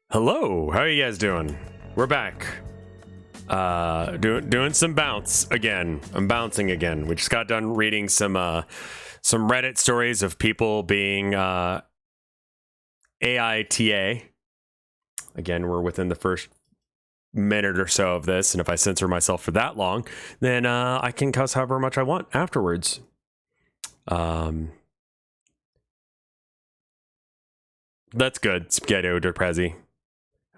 Hello, how are you guys doing? We're back. Doing some bounce again. I'm bouncing again. We just got done reading some Reddit stories of people being AITA. Again, we're within the first minute or so of this, and if I censor myself for that long, then I can cuss however much I want afterwards. That's good. Spaghetto Deprezi.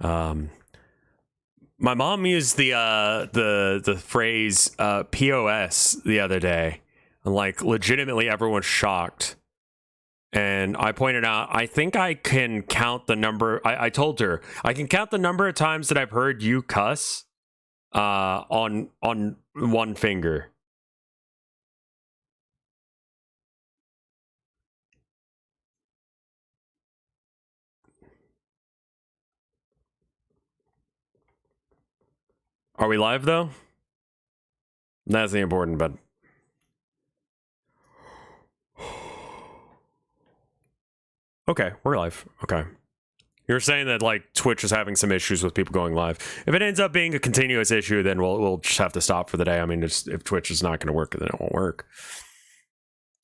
My mom used the phrase POS the other day, and like legitimately everyone's shocked. And I pointed out, I think I can count the number. I told her I can count the number of times that I've heard you cuss on one finger. Are we live though? That's the important but okay, we're live. Okay. You're saying that like Twitch is having some issues with people going live. If it ends up being a continuous issue, then we'll just have to stop for the day. I mean, if Twitch is not going to work, then it won't work.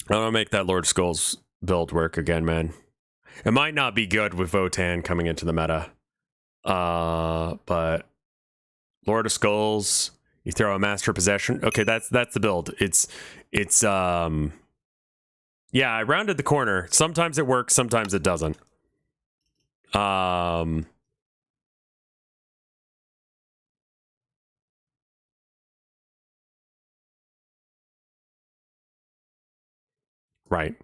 I want to make that Lord Skulls build work again, man. It might not be good with Votan coming into the meta. But Lord of Skulls, you throw a Master Possession. Okay, that's the build. It's yeah, I rounded the corner. Sometimes it works, sometimes it doesn't. Right.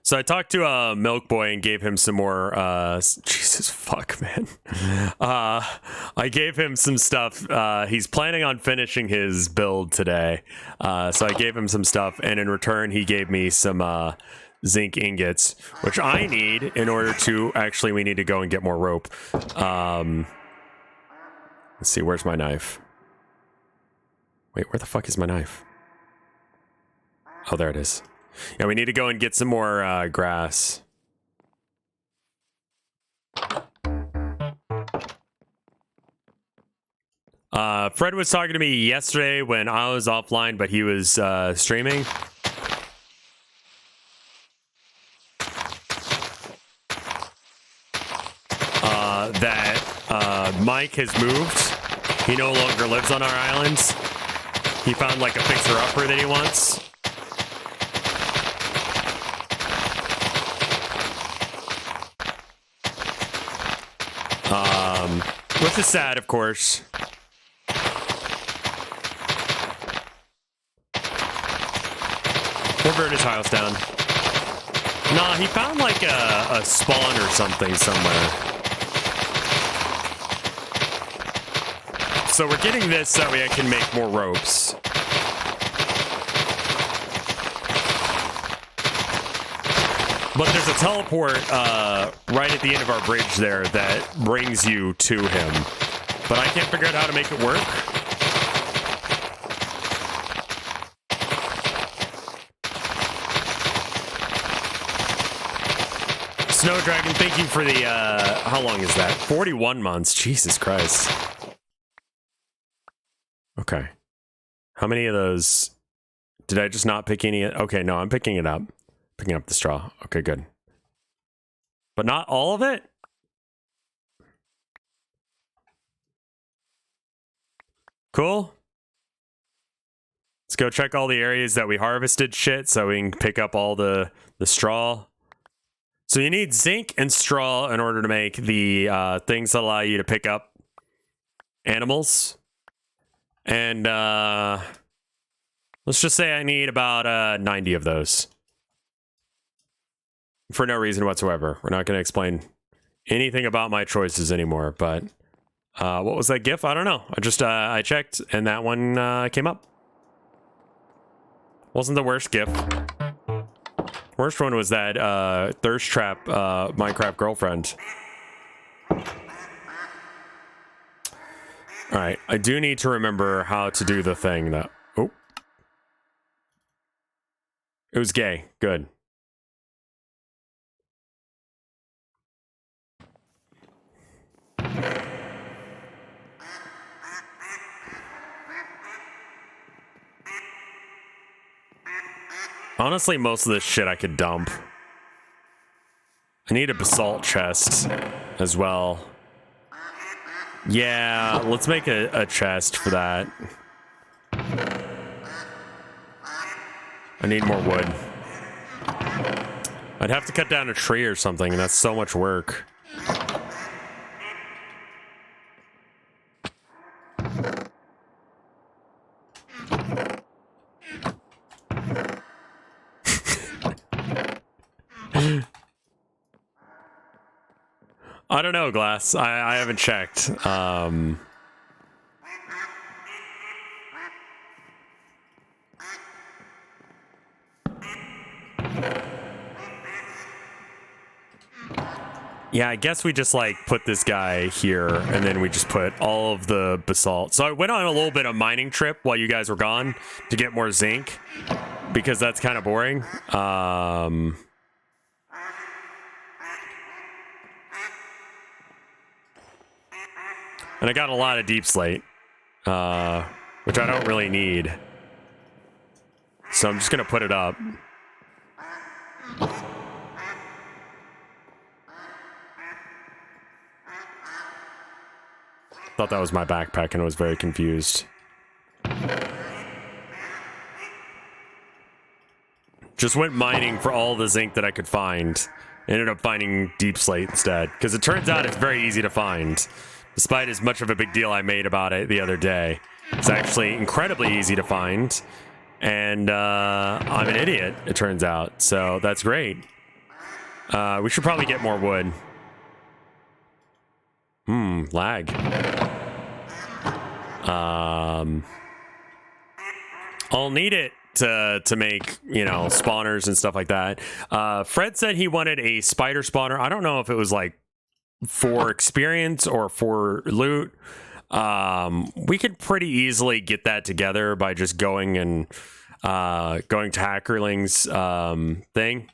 So I talked to Milk Boy and gave him some more Jesus fuck, man. I gave him some stuff. He's planning on finishing his build today. So I gave him some stuff, and in return he gave me some zinc ingots, which I need in order to actually we need to go and get more rope. Let's see, where's my knife? Wait, where the fuck is my knife? Oh, there it is. Yeah, we need to go and get some more grass. Fred was talking to me yesterday when I was offline, but he was streaming. That Mike has moved. He no longer lives on our islands. He found like a fixer-upper that he wants. Which is sad, of course. We'll burn his house down. Nah, he found like a spawn or something somewhere. So we're getting this so that way I can make more ropes. But there's a teleport right at the end of our bridge there that brings you to him. But I can't figure out how to make it work. Snow Dragon, thank you for the, how long is that? 41 months, Jesus Christ. Okay. How many of those? Did I just not pick any? Okay, no, I'm picking it up. Picking up the straw. Okay, good. But not all of it? Cool. Let's go check all the areas that we harvested shit so we can pick up all the straw. So you need zinc and straw in order to make the things that allow you to pick up animals. And let's just say I need about 90 of those. For no reason whatsoever. We're not going to explain anything about my choices anymore, but what was that GIF? I don't know. I just I checked and that one came up. Wasn't the worst GIF. Worst one was that thirst trap Minecraft girlfriend. All right, I do need to remember how to do the thing that. Oh, it was gay. Good. Honestly, most of this shit I could dump. I need a basalt chest as well. Yeah, let's make a chest for that. I need more wood. I'd have to cut down a tree or something, and that's so much work. I don't know, Glass. I haven't checked. Yeah, I guess we just like put this guy here and then we just put all of the basalt. So I went on a little bit of mining trip while you guys were gone to get more zinc because that's kind of boring. And I got a lot of deep slate, which I don't really need. So I'm just going to put it up. Thought that was my backpack and I was very confused. Just went mining for all the zinc that I could find. Ended up finding deep slate instead. Because it turns out it's very easy to find. Despite as much of a big deal I made about it the other day. It's actually incredibly easy to find. And I'm an idiot, it turns out. So that's great. We should probably get more wood. Lag. I'll need it to make, you know, spawners and stuff like that. Fred said he wanted a spider spawner. I don't know if it was like for experience or for loot. We could pretty easily get that together by just going and going to Hackerling's thing.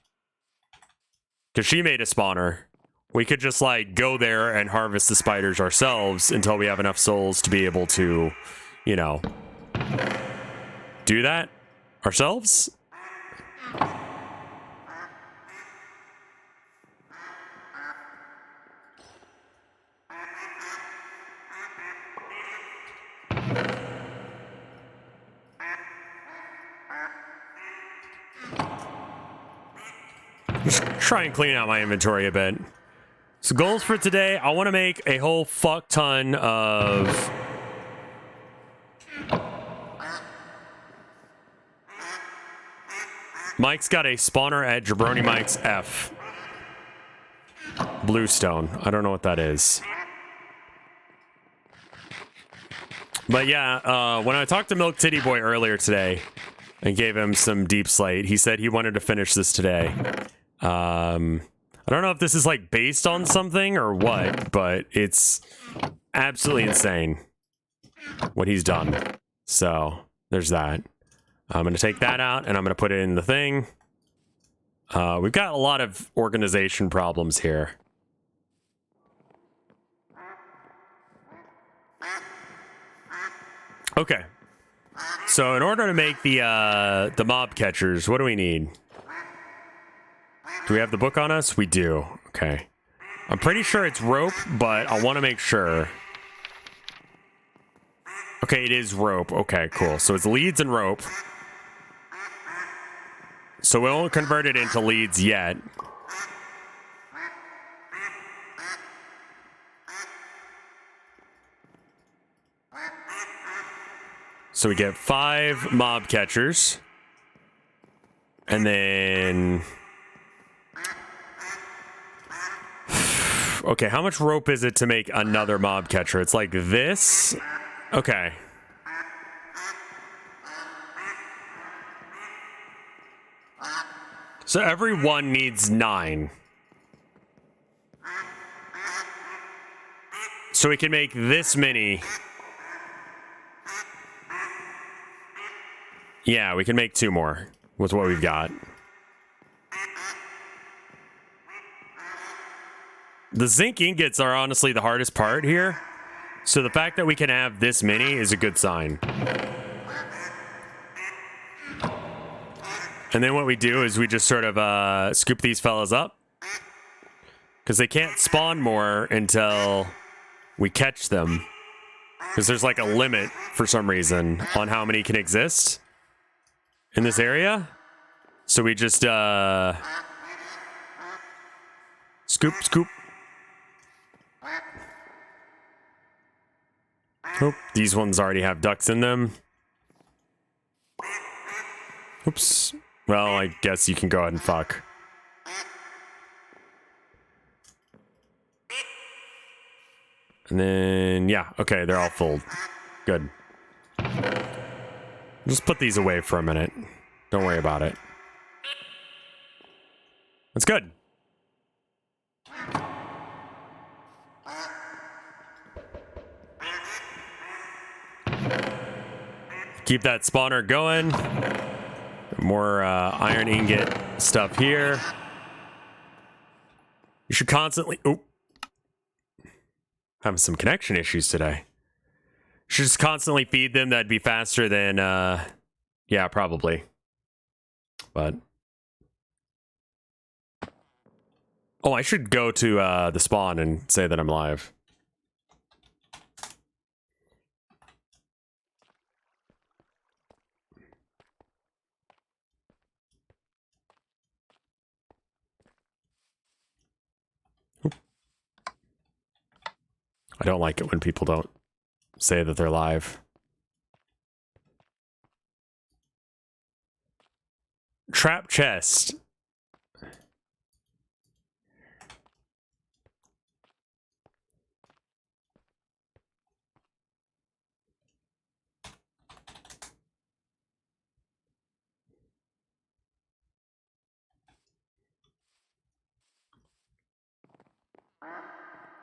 Because she made a spawner. We could just like go there and harvest the spiders ourselves until we have enough souls to be able to, you know, do that ourselves. Just try and clean out my inventory a bit. So goals for today, I want to make a whole fuck ton of... Mike's got a spawner at Jabroni Mike's F. Bluestone. I don't know what that is. But yeah, when I talked to Milk Titty Boy earlier today and gave him some deep slate, he said he wanted to finish this today. I don't know if this is like based on something or what, but it's absolutely insane what he's done. So there's that. I'm going to take that out and I'm going to put it in the thing. We've got a lot of organization problems here. Okay. So in order to make the mob catchers, what do we need? Do we have the book on us? We do. Okay. I'm pretty sure it's rope, but I want to make sure. Okay, it is rope. Okay, cool. So it's leads and rope. So we won't convert it into leads yet. So we get 5 mob catchers. And then... Okay, how much rope is it to make another mob catcher? It's like this. Okay. So every one needs 9. So we can make this many. Yeah, we can make 2 more with what we've got. The zinc ingots are honestly the hardest part here. So the fact that we can have this many is a good sign. And then what we do is we just sort of scoop these fellas up. Because they can't spawn more until we catch them. Because there's like a limit for some reason on how many can exist in this area. So we just scoop, scoop. Oh, these ones already have ducks in them. Oops. Well, I guess you can go ahead and fuck. And then, yeah, okay, they're all full. Good. Just put these away for a minute. Don't worry about it. That's good. Keep that spawner going. More iron ingot stuff here. You should constantly... Oh. Having some connection issues today. Should just constantly feed them. That'd be faster than... yeah, probably. But... Oh, I should go to the spawn and say that I'm live. I don't like it when people don't say that they're live. Trap chest.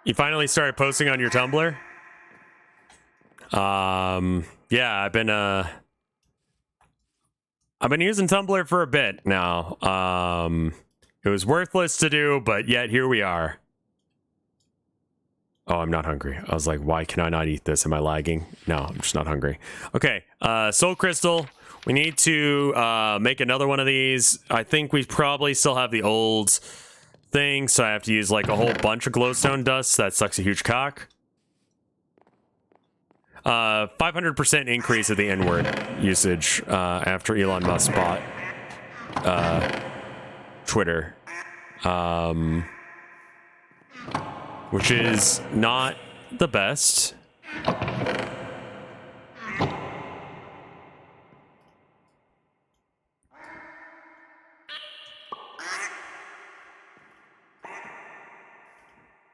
You finally started posting on your Tumblr? Yeah, I've been using Tumblr for a bit now. It was worthless to do, but yet here we are. Oh, I'm not hungry. I was like, why can I not eat this? Am I lagging? No, I'm just not hungry. Okay, soul crystal. We need to make another one of these. I think we probably still have the old thing, so I have to use like a whole bunch of glowstone dust. That sucks a huge cock. 500% increase of the N-word usage after Elon Musk bought Twitter, which is not the best.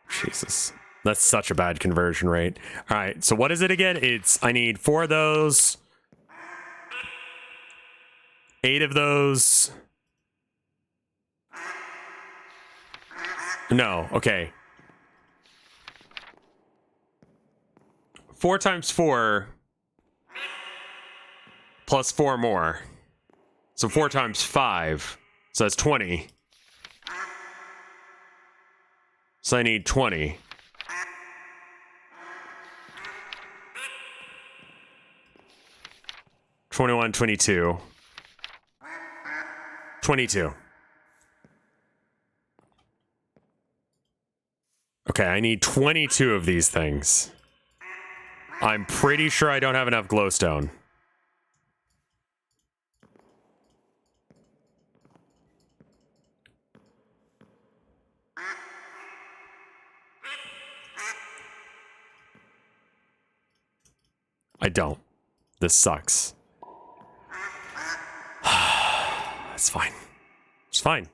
Jesus. That's such a bad conversion rate. All right, so what is it again? I need 4 of those, 8 of those. No, okay. 4 times 4 plus 4 more. So 4 times 5. So that's 20. So I need 20. 21, 22. 22. Okay, I need 22 of these things. I'm pretty sure I don't have enough glowstone. I don't. This sucks. It's fine. It's fine.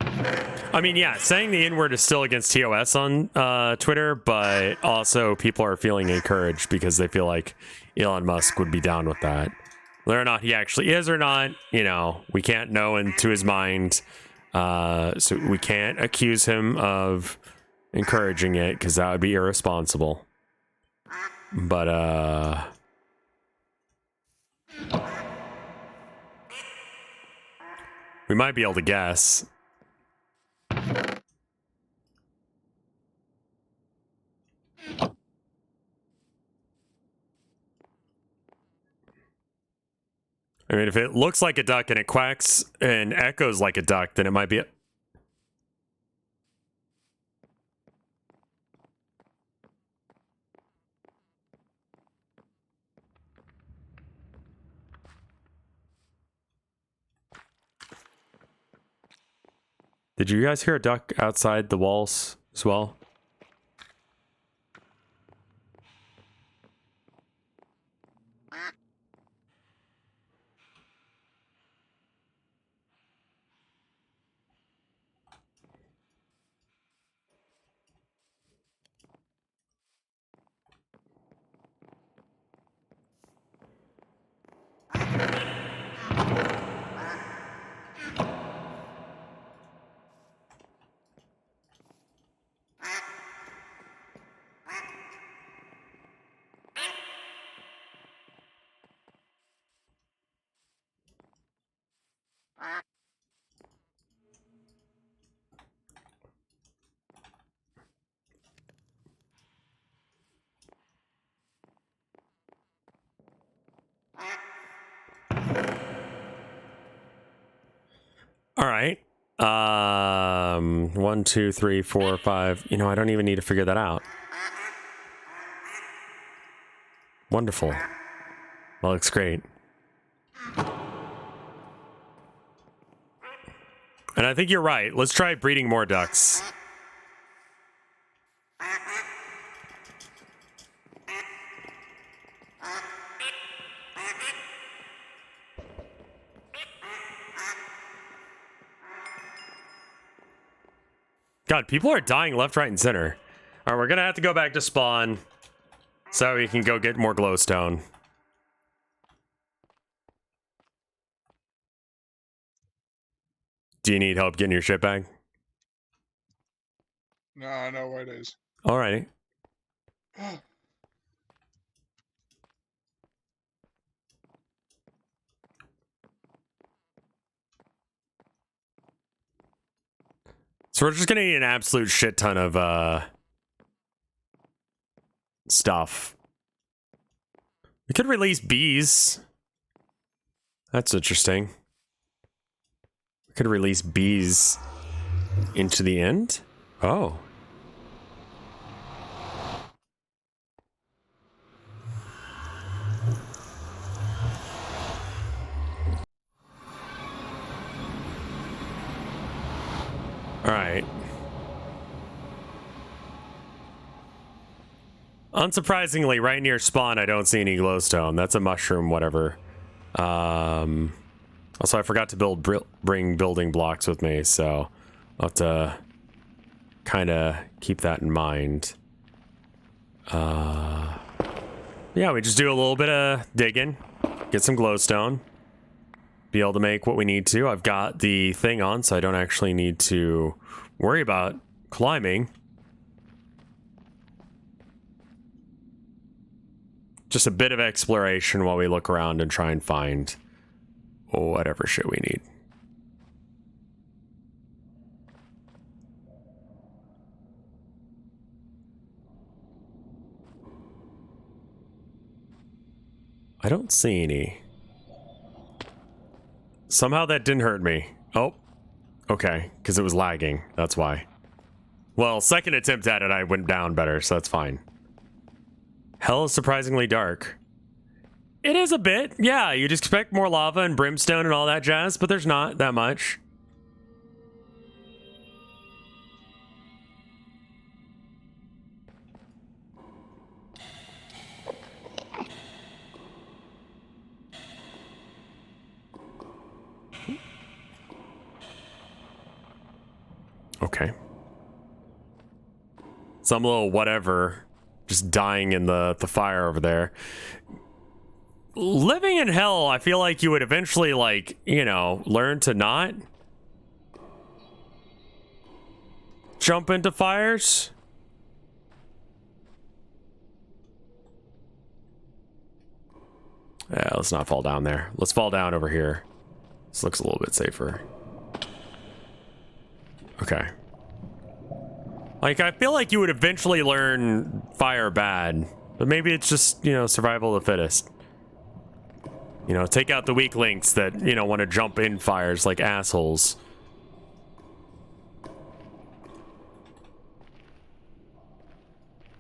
I mean, yeah, saying the N-word is still against TOS on Twitter, but also people are feeling encouraged because they feel like Elon Musk would be down with that. Whether or not he actually is or not, you know, we can't know into his mind. So we can't accuse him of encouraging it because that would be irresponsible. But, we might be able to guess. I mean, if it looks like a duck and it quacks and echoes like a duck, then it might be... Did you guys hear a duck outside the walls as well? All right. 1, 2, 3, 4, 5. You know, I don't even need to figure that out. Wonderful. That looks great. And I think you're right. Let's try breeding more ducks. God, people are dying left, right, and center. All right, we're gonna have to go back to spawn so we can go get more glowstone. Do you need help getting your shit back? No, I know where it is. Alrighty. So we're just gonna need an absolute shit ton of stuff. We could release bees. That's interesting. We could release bees into the end. Oh. All right. Unsurprisingly, right near spawn, I don't see any glowstone. That's a mushroom, whatever. Also, I forgot to bring building blocks with me, so I'll have to kind of keep that in mind. Yeah, we just do a little bit of digging, get some glowstone, be able to make what we need to. I've got the thing on, so I don't actually need to worry about climbing. Just a bit of exploration while we look around and try and find whatever shit we need. I don't see any. Somehow that didn't hurt me. Oh, okay, because it was lagging. That's why. Well, second attempt at it, I went down better, so that's fine. Hell is surprisingly dark. It is a bit, yeah. You'd expect more lava and brimstone and all that jazz, but there's not that much. Okay. Some little whatever just dying in the fire over there. Living in hell, I feel like you would eventually, like, you know, learn to not jump into fires. Yeah, let's not fall down there. Let's fall down over here. This looks a little bit safer. Okay. Like, I feel like you would eventually learn fire bad, but maybe it's just, you know, survival of the fittest. You know, take out the weak links that, you know, want to jump in fires like assholes.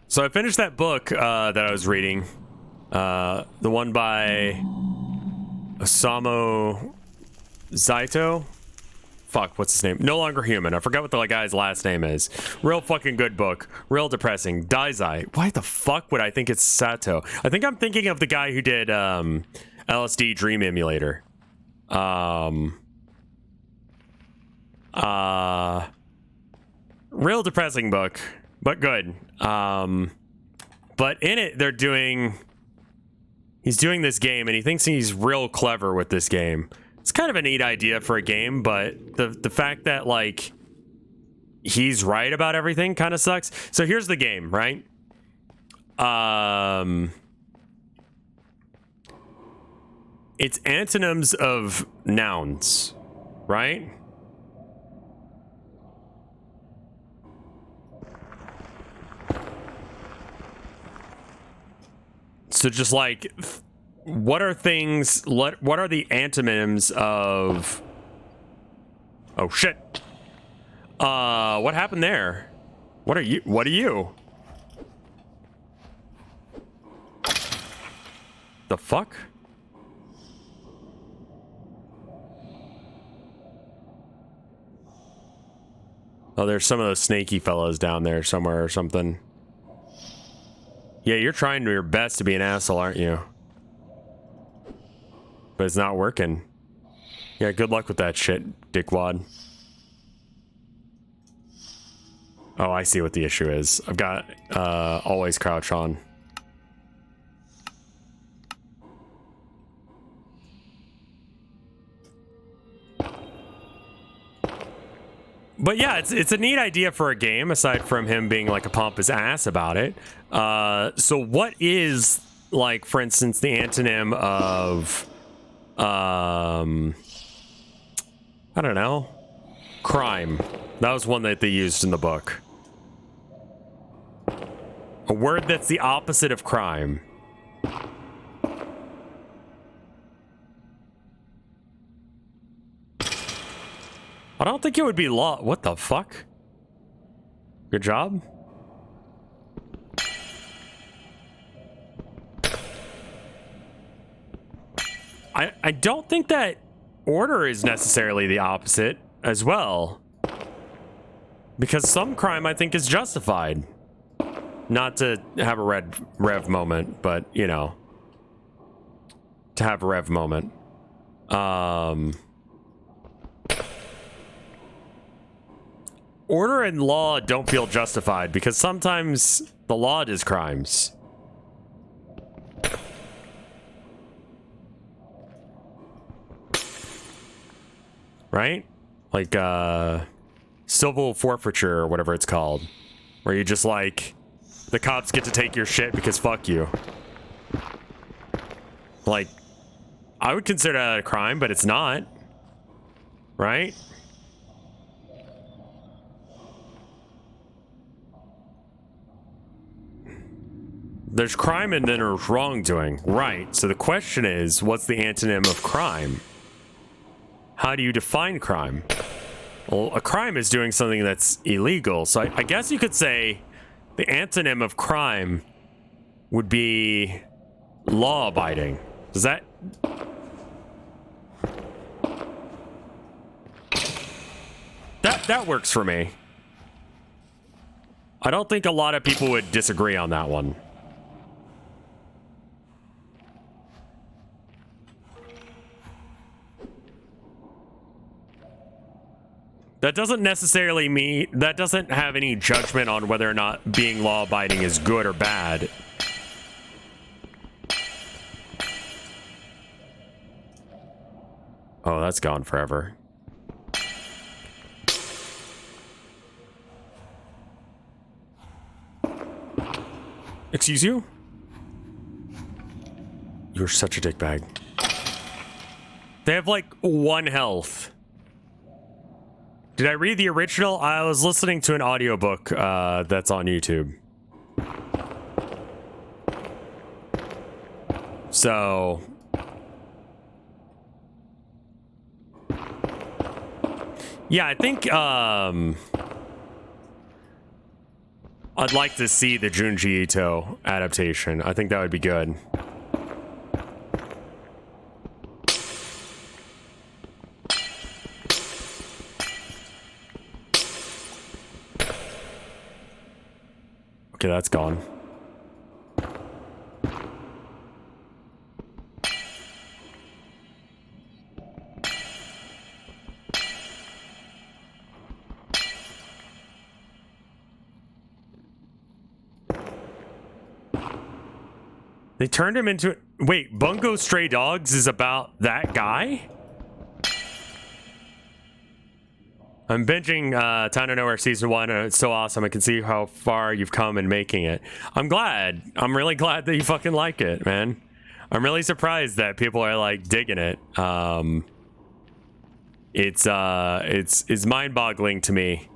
So I finished that book that I was reading. The one by Osamu Zaito. Fuck, what's his name? No Longer Human. I forgot what the guy's last name is. Real fucking good book. Real depressing. Daizai. Why the fuck would I think it's Sato? I think I'm thinking of the guy who did LSD Dream Emulator. Real depressing book, but good. But in it, he's doing this game, and he thinks he's real clever with this game. It's kind of a neat idea for a game, but the fact that, like, he's right about everything kind of sucks. So here's the game, right? It's antonyms of nouns, right? So just like, what are things, what are the antonyms of... Oh shit. What happened there? What are you? The fuck? Oh, there's some of those snaky fellows down there somewhere or something. Yeah, you're trying your best to be an asshole, aren't you? But it's not working. Yeah, good luck with that shit, dickwad. Oh, I see what the issue is. I've got always crouch on. But yeah, it's a neat idea for a game, aside from him being like a pompous ass about it. So what is, like, for instance, the antonym of, I don't know, crime? That was one that they used in the book. A word that's the opposite of crime. I don't think it would be law. What the fuck? Good job. I don't think that order is necessarily the opposite as well. Because some crime I think is justified. Not to have a rev moment, but, you know. To have a rev moment. Order and law don't feel justified because sometimes the law does crimes. Right? Like, civil forfeiture or whatever it's called. Where you just, like, the cops get to take your shit because fuck you. Like, I would consider that a crime, but it's not. Right? There's crime and then there's wrongdoing. Right. So the question is, what's the antonym of crime? How do you define crime? Well, a crime is doing something that's illegal. So I guess you could say the antonym of crime would be law-abiding. Does that... That works for me. I don't think a lot of people would disagree on that one. That doesn't necessarily mean, that doesn't have any judgment on whether or not being law-abiding is good or bad. Oh, that's gone forever. Excuse you? You're such a dickbag. They have like 1 health. Did I read the original? I was listening to an audiobook that's on YouTube. So, Yeah, I think I'd like to see the Junji Ito adaptation. I think that would be good. Okay, that's gone. They turned him into... Wait, Bungo Stray Dogs is about that guy? I'm binging Town of Nowhere Season 1, and it's so awesome. I can see how far you've come in making it. I'm glad. I'm really glad that you fucking like it, man. I'm really surprised that people are, like, digging it. It's mind-boggling to me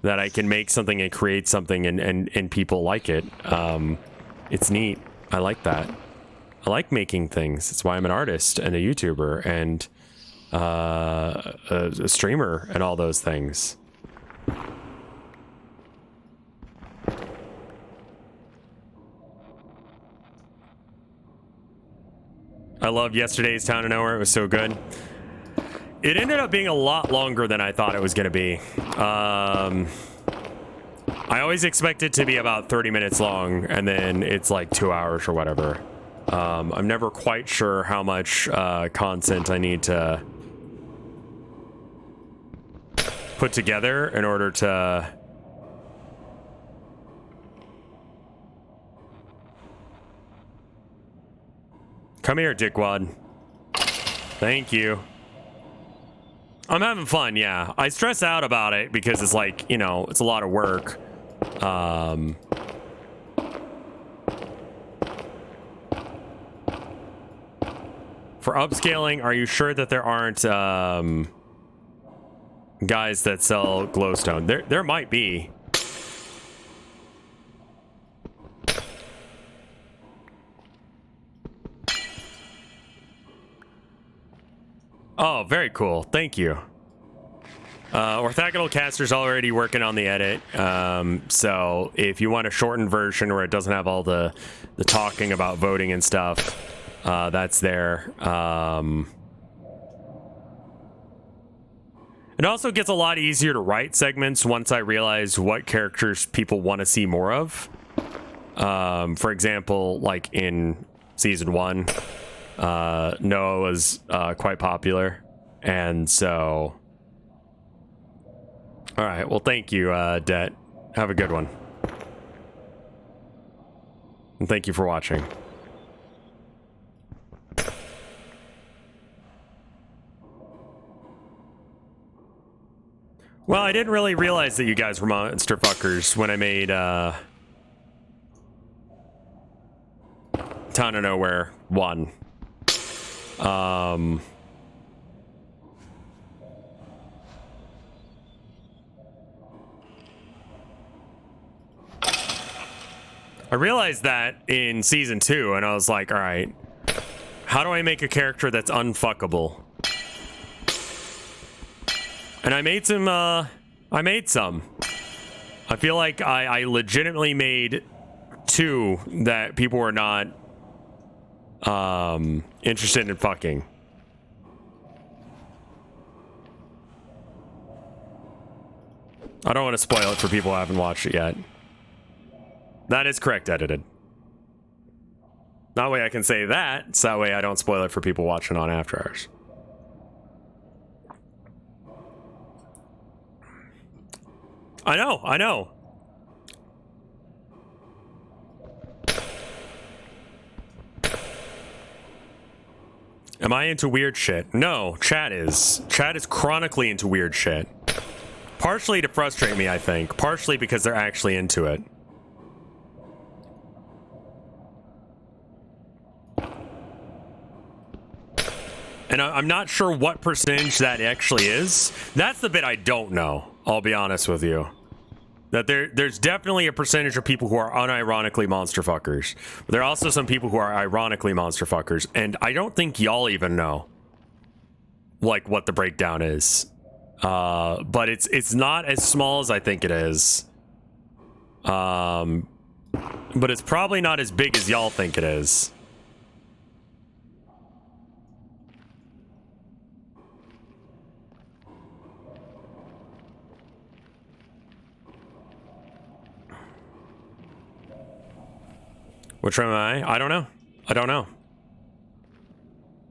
that I can make something and create something and people like it. It's neat. I like that. I like making things. That's why I'm an artist and a YouTuber and a streamer and all those things. I loved yesterday's Town of Nowhere. It was so good. It ended up being a lot longer than I thought it was going to be. I always expect it to be about 30 minutes long, and then it's like 2 hours or whatever. I'm never quite sure how much content I need to put together in order to... Come here, dickwad. Thank you. I'm having fun, yeah. I stress out about it because it's like, you know, it's a lot of work. For upscaling, are you sure that there aren't guys that sell glowstone? There might be. Oh, very cool. Thank you. Orthogonal Caster's already working on the edit, so if you want a shortened version where it doesn't have all the talking about voting and stuff, that's there. It also gets a lot easier to write segments once I realize what characters people want to see more of. For example, like in Season 1, Noah was quite popular, and so... All right, well, thank you, Det. Have a good one. And thank you for watching. Well, I didn't really realize that you guys were monster fuckers when I made Town of Nowhere 1. I realized that in Season 2, and I was like, all right, how do I make a character that's unfuckable? And I made some, I feel like I legitimately made 2 that people were not, interested in fucking. I don't want to spoil it for people who haven't watched it yet. That is correct, edited. That way I can say that, so that way I don't spoil it for people watching on After Hours. I know. Am I into weird shit? No, chat is. Chat is chronically into weird shit. Partially to frustrate me, I think. Partially because they're actually into it. And I'm not sure what percentage that actually is. That's the bit I don't know, I'll be honest with you. That there's definitely a percentage of people who are unironically monster fuckers. But there are also some people who are ironically monster fuckers. And I don't think y'all even know, like, what the breakdown is. But it's not as small as I think it is. But it's probably not as big as y'all think it is. Which one am I? I don't know. I don't know.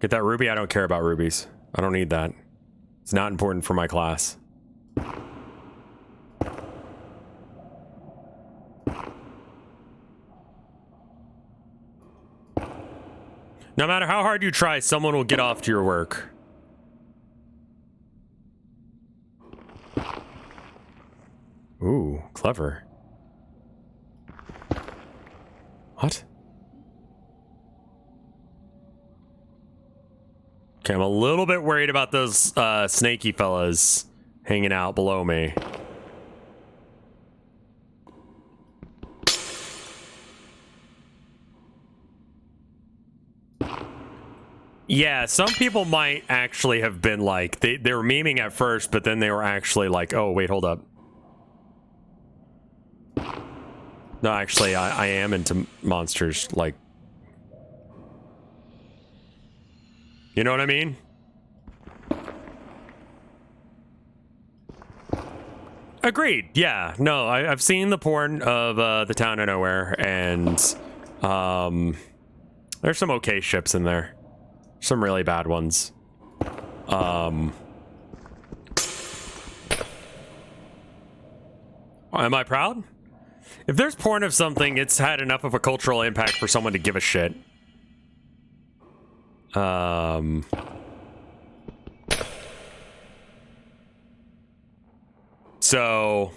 Get that ruby? I don't care about rubies. I don't need that. It's not important for my class. No matter how hard you try, someone will get off to your work. Ooh, clever. What? Okay, I'm a little bit worried about those snaky fellas hanging out below me. Yeah, some people might actually have been like, they were memeing at first, but then they were actually like, oh, wait, hold up. No, actually, I am into monsters, like... You know what I mean? Agreed, yeah. No, I've seen the porn of the Town of Nowhere, and there's some okay ships in there. Some really bad ones. Am I proud? If there's porn of something, it's had enough of a cultural impact for someone to give a shit. So,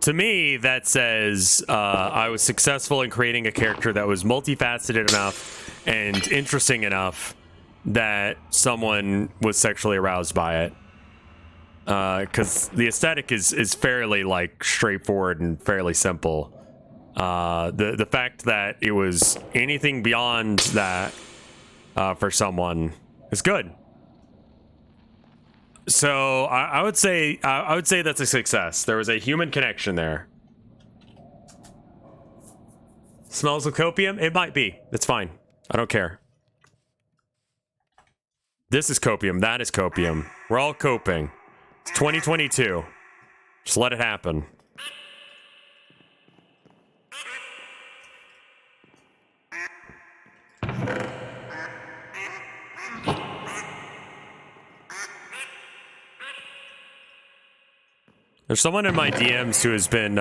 to me, that says I was successful in creating a character that was multifaceted enough and interesting enough that someone was sexually aroused by it. Because the aesthetic is fairly, like, straightforward and fairly simple. The fact that it was anything beyond that for someone is good. So I would say that's a success. There was a human connection there. Smells of copium? It might be. It's fine. I don't care. This is copium. That is copium. We're all coping. It's 2022. Just let it happen. There's someone in my DMs who has been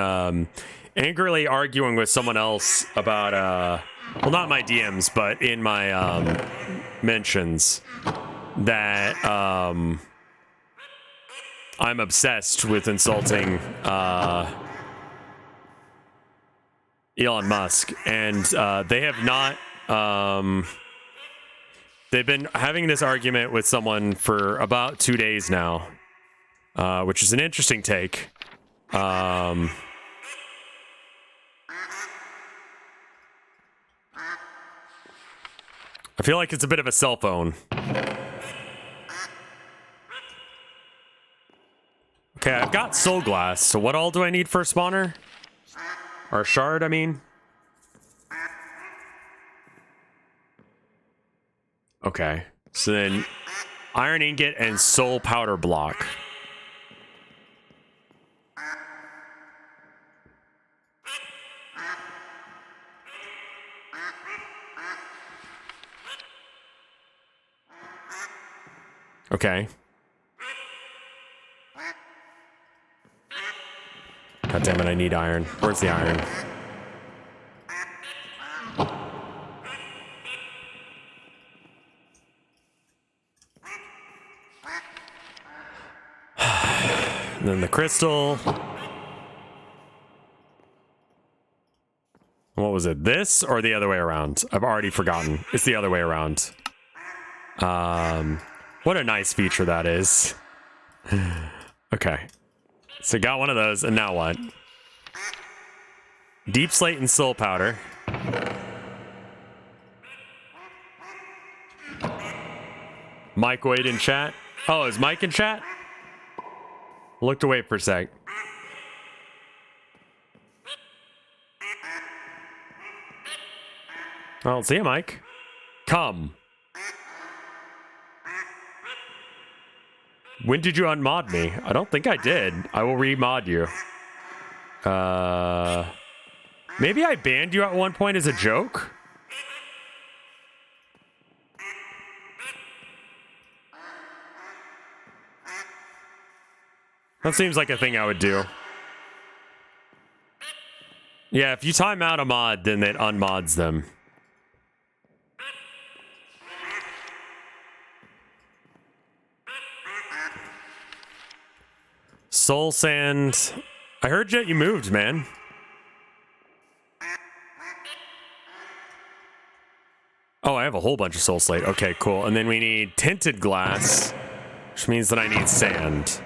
angrily arguing with someone else about, well, not my DMs, but in my mentions, that I'm obsessed with insulting Elon Musk, and they have not. They've been having this argument with someone for about 2 days now, which is an interesting take. I feel like it's a bit of a cell phone. Okay, I've got soul glass, so what all do I need for a spawner? Or a shard, I mean? Okay, so then iron ingot and soul powder block. Okay. God damn it, I need iron. Where's the iron? And then the crystal. What was it? This or the other way around? I've already forgotten. It's the other way around. What a nice feature that is. Okay. So got one of those, and now what? Deep slate and soul powder. Mike Wade in chat. Oh, is Mike in chat? Looked away for a sec. I don't see you, Mike. Come. When did you unmod me? I don't think I did. I will remod you. Maybe I banned you at one point as a joke? That seems like a thing I would do. Yeah, if you time out a mod, then it unmods them. Soul Sand. I heard you moved, man. Oh, I have a whole bunch of soul slate. Okay, cool. And then we need tinted glass, which means that I need sand.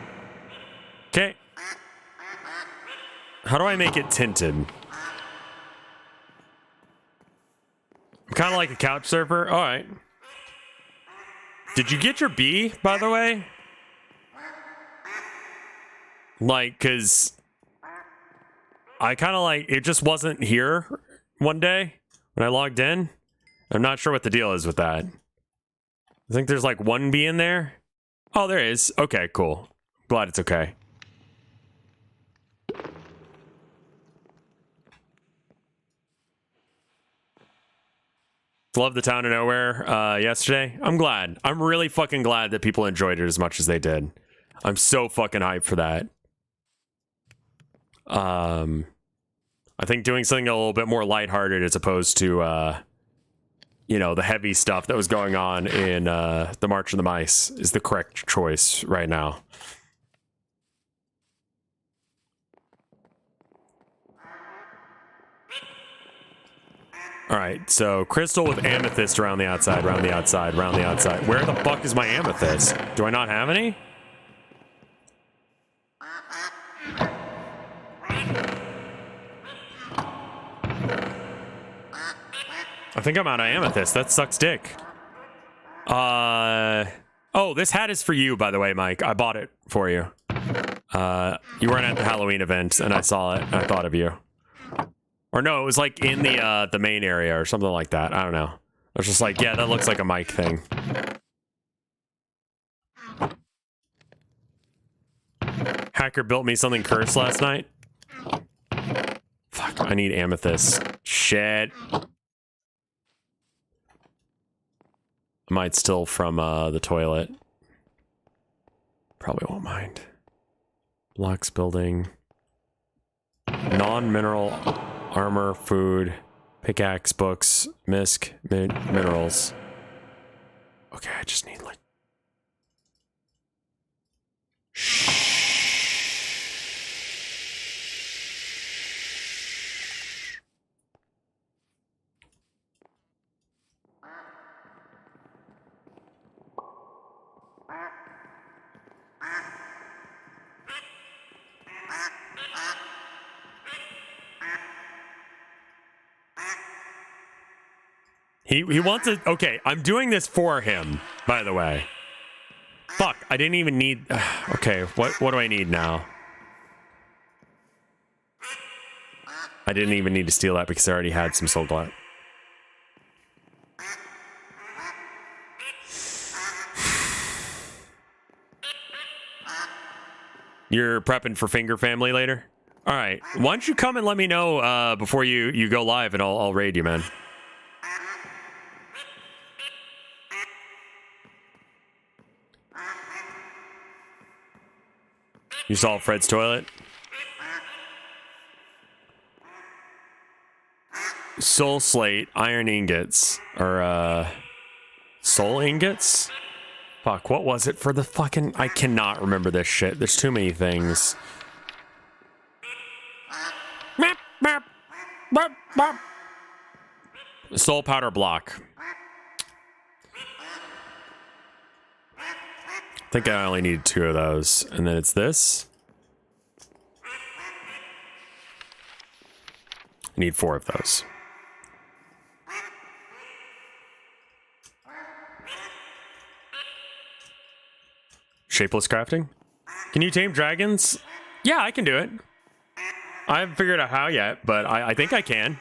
Okay. How do I make it tinted? I'm kind of like a couch surfer. All right. Did you get your bee, by the way? Like, because I kind of like, it just wasn't here one day when I logged in. I'm not sure what the deal is with that. I think there's like one bee in there. Oh, there is. Okay, cool. Glad it's okay. Love the Town of Nowhere yesterday. I'm glad. I'm really fucking glad that people enjoyed it as much as they did. I'm so fucking hyped for that. I think doing something a little bit more lighthearted as opposed to, you know, the heavy stuff that was going on in the March of the Mice is the correct choice right now. All right, so crystal with amethyst around the outside, around the outside, around the outside. Where the fuck is my amethyst? Do I not have any? I think I'm out of amethyst. That sucks dick. Oh, this hat is for you, by the way, Mike. I bought it for you. You weren't at the Halloween event, and I saw it, and I thought of you. Or no, it was like in the main area or something like that. I don't know. I was just like, yeah, that looks like a Mike thing. Hacker built me something cursed last night. Fuck, I need amethyst. Shit. I might steal from the toilet. Probably won't mind. Blocks building. Non-mineral armor, food, pickaxe, books, misc, minerals. Okay, I just need like... Shh. He wants it. Okay, I'm doing this for him, by the way. Fuck, I didn't even need... Okay, what do I need now? I didn't even need to steal that because I already had some soul glass. You're prepping for Finger Family later? All right, why don't you come and let me know before you go live and I'll raid you, man. You saw Fred's toilet? Soul slate, iron ingots, or soul ingots? Fuck, what was it for the fucking... I cannot remember this shit. There's too many things. Soul powder block. I think I only need 2 of those. And then it's this. I need 4 of those. Shapeless crafting? Can you tame dragons? Yeah, I can do it. I haven't figured out how yet, but I think I can.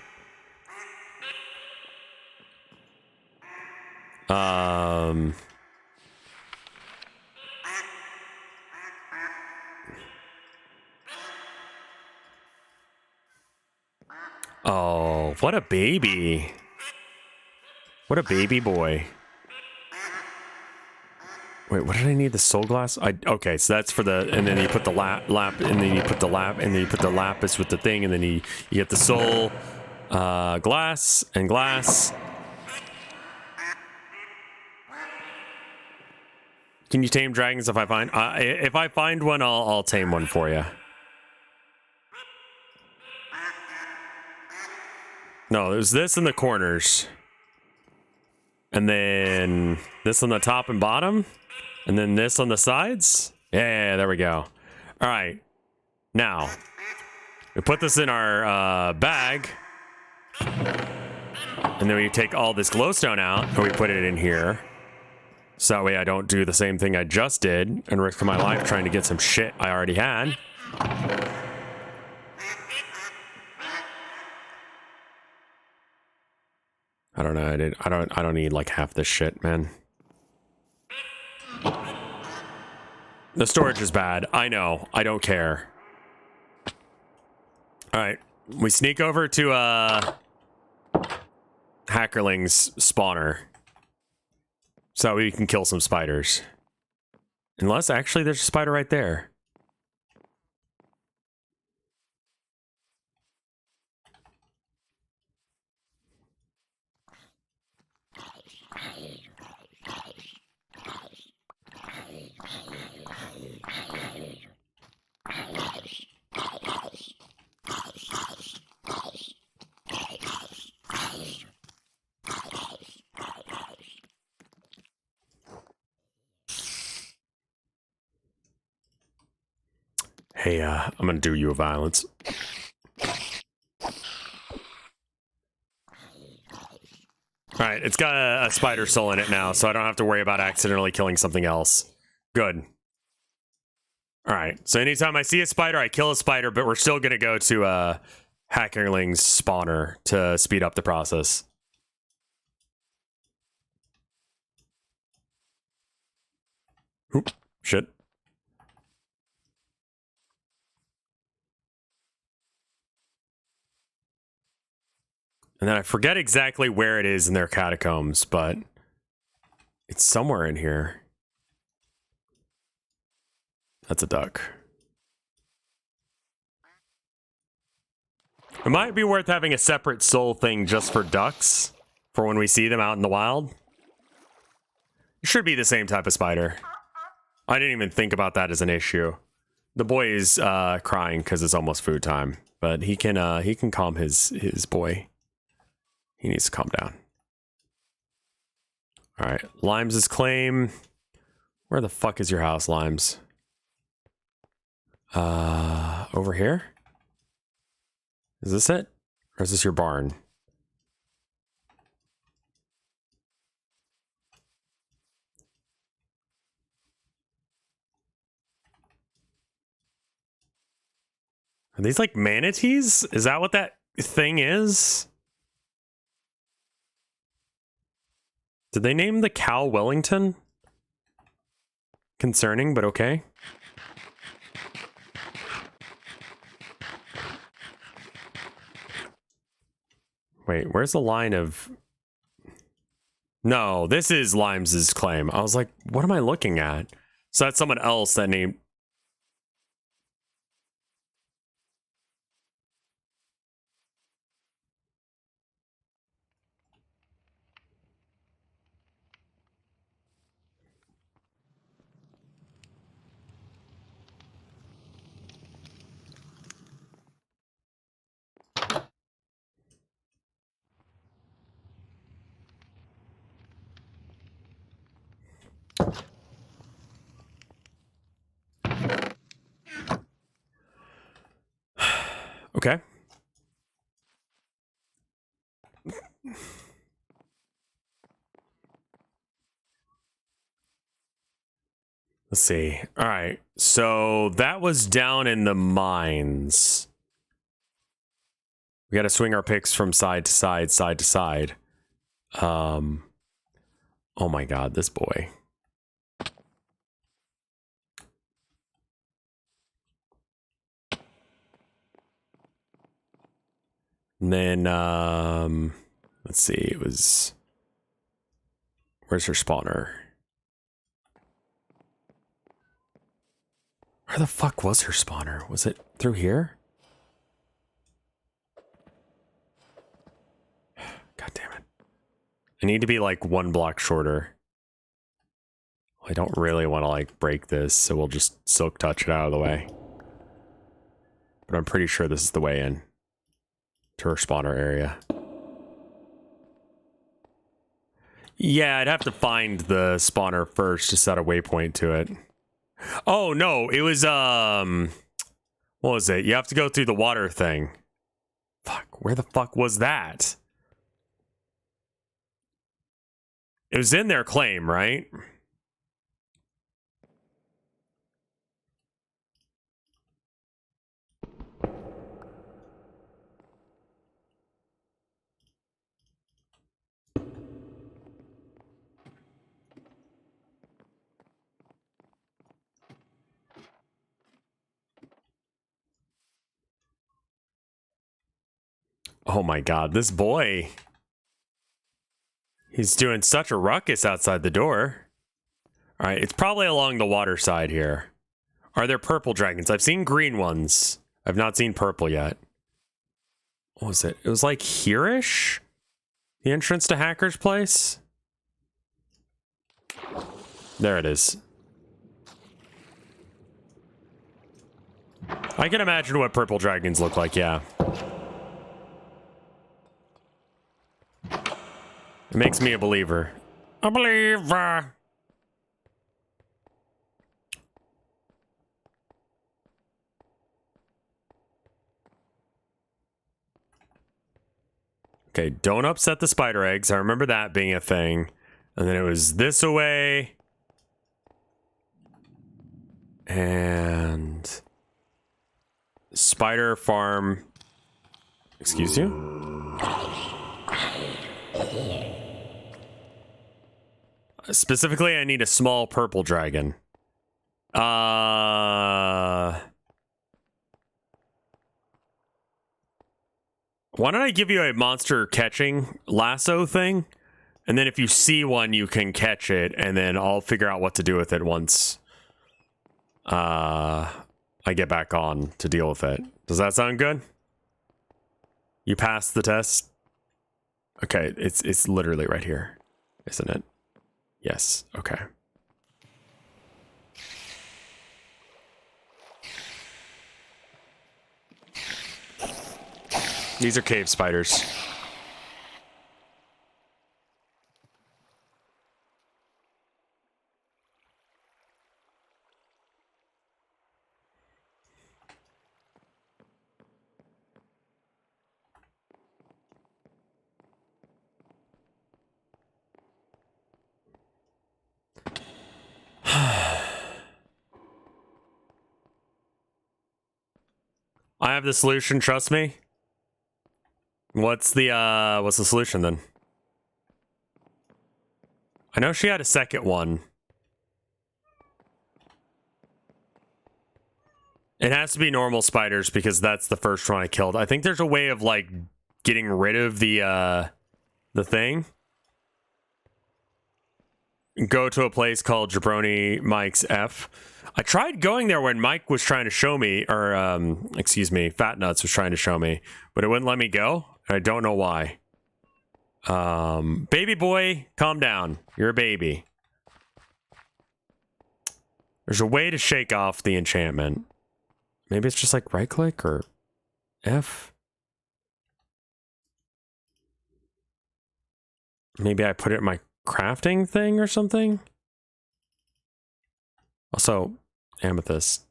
Oh, what a baby. What a baby boy. Wait, what did I need the soul glass? Okay, so that's for the, and then you put the lap, and then you put the and then you put the lapis with the thing, and then you get the soul, glass and glass. Can you tame dragons if I find one, I'll tame one for you. No, there's this in the corners. And then this on the top and bottom. And then this on the sides. Yeah, there we go. All right. Now, we put this in our bag. And then we take all this glowstone out and we put it in here. So that way I don't do the same thing I just did and risk my life trying to get some shit I already had. I don't know. I don't need like half this shit, man. The storage is bad. I know. I don't care. All right. We sneak over to Hackerling's spawner. So we can kill some spiders. Unless actually there's a spider right there. Hey, I'm gonna do you a violence. Alright, it's got a spider soul in it now, so I don't have to worry about accidentally killing something else. Good. Alright, so anytime I see a spider, I kill a spider, but we're still gonna go to Hackerling's spawner to speed up the process. Oop, shit. And then I forget exactly where it is in their catacombs, but it's somewhere in here. That's a duck. It might be worth having a separate soul thing just for ducks, for when we see them out in the wild. It should be the same type of spider. I didn't even think about that as an issue. The boy is crying because it's almost food time, but he can calm his boy. He needs to calm down. All right, Limes' claim. Where the fuck is your house, Limes? Over here? Is this it? Or is this your barn? Are these like manatees? Is that what that thing is? Did they name the cow Wellington? Concerning, but okay. Wait, where's the line of... No, this is Limes' claim. I was like, what am I looking at? So that's someone else that named... Let's see. All right. So that was down in the mines. We got to swing our picks from side to side, side to side. Oh my God, this boy. And then, let's see, it was, where's her spawner? Where the fuck was her spawner? Was it through here? God damn it. I need to be like 1 block shorter. I don't really want to like break this, so we'll just silk touch it out of the way. But I'm pretty sure this is the way in to her spawner area. Yeah, I'd have to find the spawner first to set a waypoint to it. Oh no, it was what was it? You have to go through the water thing. Fuck, where the fuck was that? It was in their claim, right? Oh my God, this boy. He's doing such a ruckus outside the door. All right, it's probably along the water side here. Are there purple dragons? I've seen green ones. I've not seen purple yet. What was it? It was like here-ish? The entrance to Hacker's Place? There it is. I can imagine what purple dragons look like, yeah. It makes me a believer. A believer! Okay, don't upset the spider eggs. I remember that being a thing. And then it was this away. And... Spider farm. Excuse you? Specifically, I need a small purple dragon. Why don't I give you a monster catching lasso thing? And then if you see one, you can catch it, and then I'll figure out what to do with it once I get back on to deal with it. Does that sound good? You passed the test? Okay, it's literally right here, isn't it? Yes, okay. These are cave spiders. I have the solution, trust me. What's the solution then? I know she had a second one. It has to be normal spiders because that's the first one I killed. I think there's a way of like getting rid of the thing. Go to a place called Jabroni Mike's F. I tried going there when Mike was trying to show me, or excuse me, Fat Nuts was trying to show me, but it wouldn't let me go. I don't know why. Baby boy, calm down. You're a baby. There's a way to shake off the enchantment. Maybe it's just like right click or F. Maybe I put it in my crafting thing or something. Also, amethyst.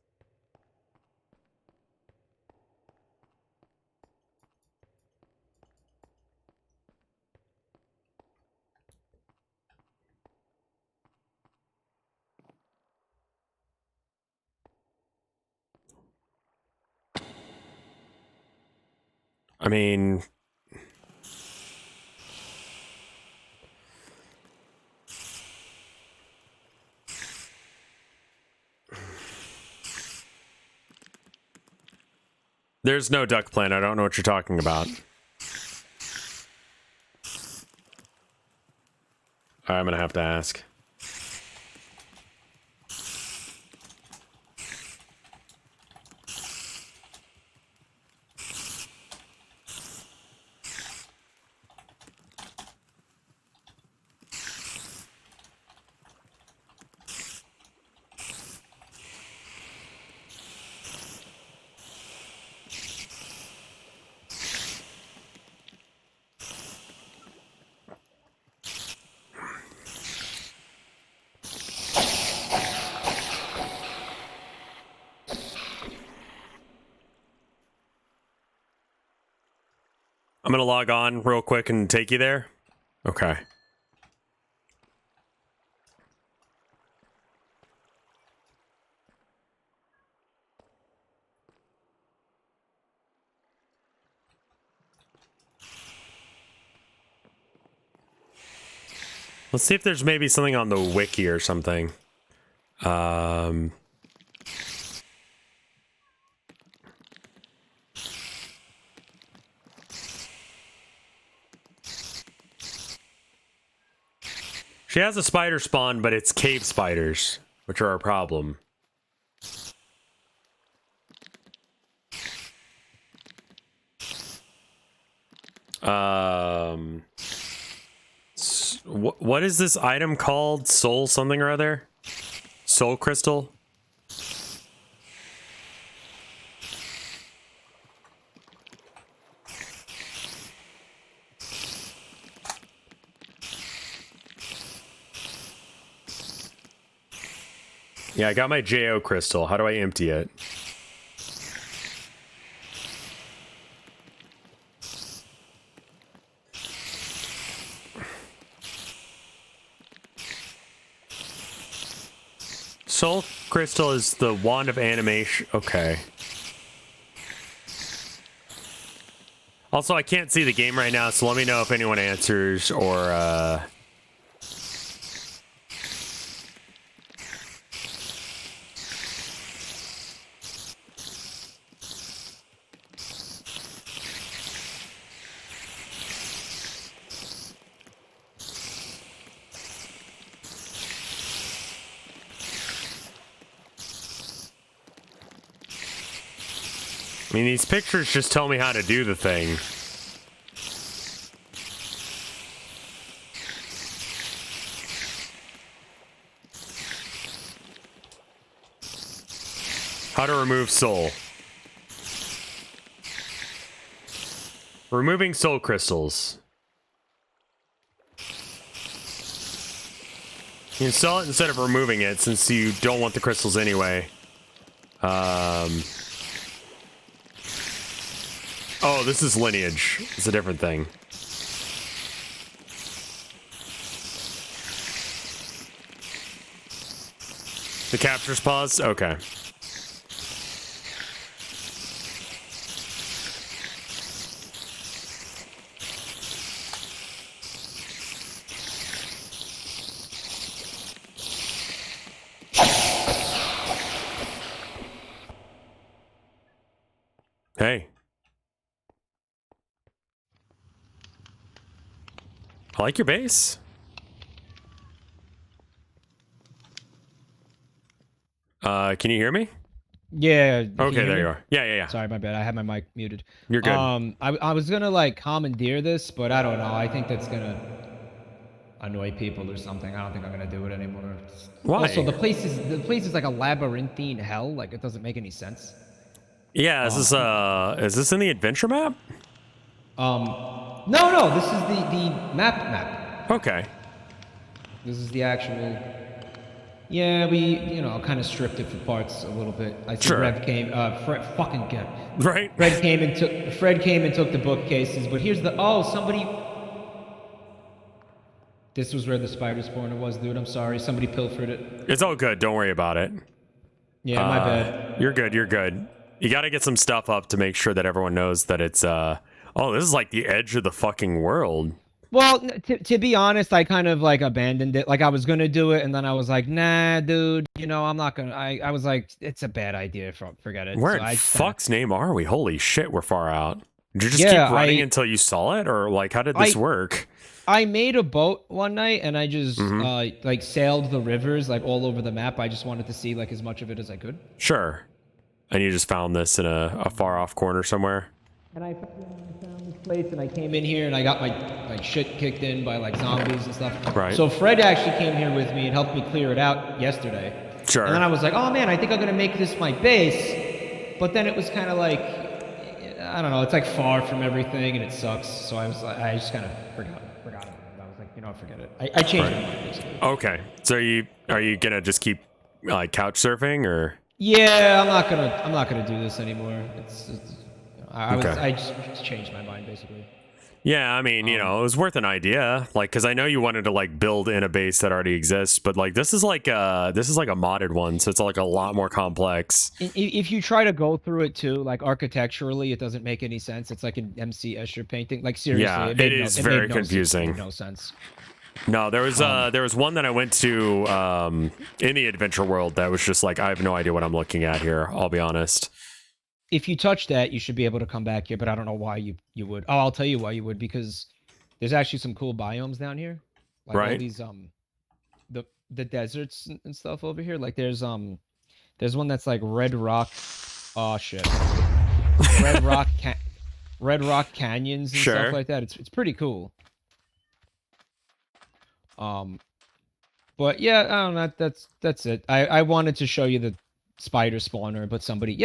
I mean... There's no duck plant. I don't know what you're talking about. I'm gonna have to ask. I'm gonna log on real quick and take you there. Okay. Let's see if there's maybe something on the wiki or something. She has a spider spawn, but it's cave spiders, which are a problem. What is this item called? Soul something or other? Soul crystal? Yeah, I got my JO crystal. How do I empty it? Soul crystal is the wand of animation. Okay. Also, I can't see the game right now, so let me know if anyone answers or I mean, these pictures just tell me how to do the thing. How to remove soul. Removing soul crystals. You install it instead of removing it since you don't want the crystals anyway. Oh, this is lineage. It's a different thing. The capture's paused? Okay. Hey. I like your base. Can you hear me? Yeah. Okay, there you are. Yeah. Sorry, my bad. I had my mic muted. You're good. I was gonna like commandeer this, but I don't know. I think that's gonna annoy people or something. I don't think I'm gonna do it anymore. Why? Also, the place is like a labyrinthine hell. Like it doesn't make any sense. Yeah, is this in the adventure map? No. This is the map. Okay. This is the actual. Yeah, we kind of stripped it for parts a little bit. I see Sure. Rev came. Fred fucking get. Right. Fred came and took the bookcases. But here's the somebody. This was where the spider spawner was, dude. I'm sorry. Somebody pilfered it. It's all good. Don't worry about it. Yeah, my bad. You're good. You got to get some stuff up to make sure that everyone knows that it's Oh, this is like the edge of the fucking world. Well, to be honest, I kind of like abandoned it. Like I was gonna do it, and then I was like, nah, dude. You know, I'm not gonna. I was like, it's a bad idea. Forget it. Where So in I just kinda, fuck's name are we? Holy shit, we're far out. Did you just yeah, keep running until you saw it, or like how did this work? I made a boat one night, and I just Mm-hmm. like sailed the rivers like all over the map. I just wanted to see like as much of it as I could. Sure. And you just found this in a far off corner somewhere? And I found this place, and I came in here, and I got my shit kicked in by like zombies and stuff. Right. So Fred actually came here with me and helped me clear it out yesterday. Sure. And then I was like, oh man, I think I'm gonna make this my base. But then it was kind of like, I don't know, it's like far from everything, and it sucks. So I was like, I just kind of forgot about it. I was like, you know, forget it. I changed my mind basically. Okay. So are you gonna just keep like couch surfing or? Yeah, I'm not gonna do this anymore. I just changed my mind basically. Yeah, I mean, you know, it was worth an idea, like, because I know you wanted to like build in a base that already exists, but like this is like a modded one, so it's like a lot more complex. If you try to go through it too, like architecturally, it doesn't make any sense. It's like an MC Escher painting. Like seriously, Yeah, it is very confusing. It made no sense. No, there was one that I went to in the adventure world that was just like I have no idea what I'm looking at here. I'll be honest. If you touch that, you should be able to come back here, but I don't know why you would. Oh, I'll tell you why you would, because there's actually some cool biomes down here. Like right. All these the deserts and stuff over here. Like there's one that's like red rock. Oh shit. red rock canyons and stuff like that. It's pretty cool. But yeah, I don't know. That's it. I wanted to show you the spider spawner, but somebody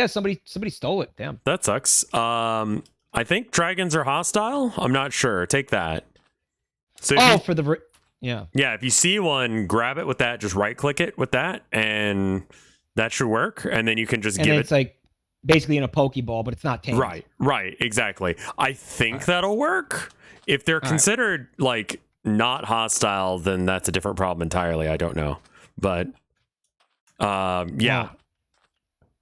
stole it. Damn. That sucks. I think dragons are hostile. I'm not sure. Take that. So yeah. If you see one, grab it with that. Just right click it with that, and that should work. And then you can just give it. It's like basically in a Pokeball, but it's not tamed. Right. Exactly. I think that'll work. If they're considered like not hostile, then that's a different problem entirely. I don't know, but yeah.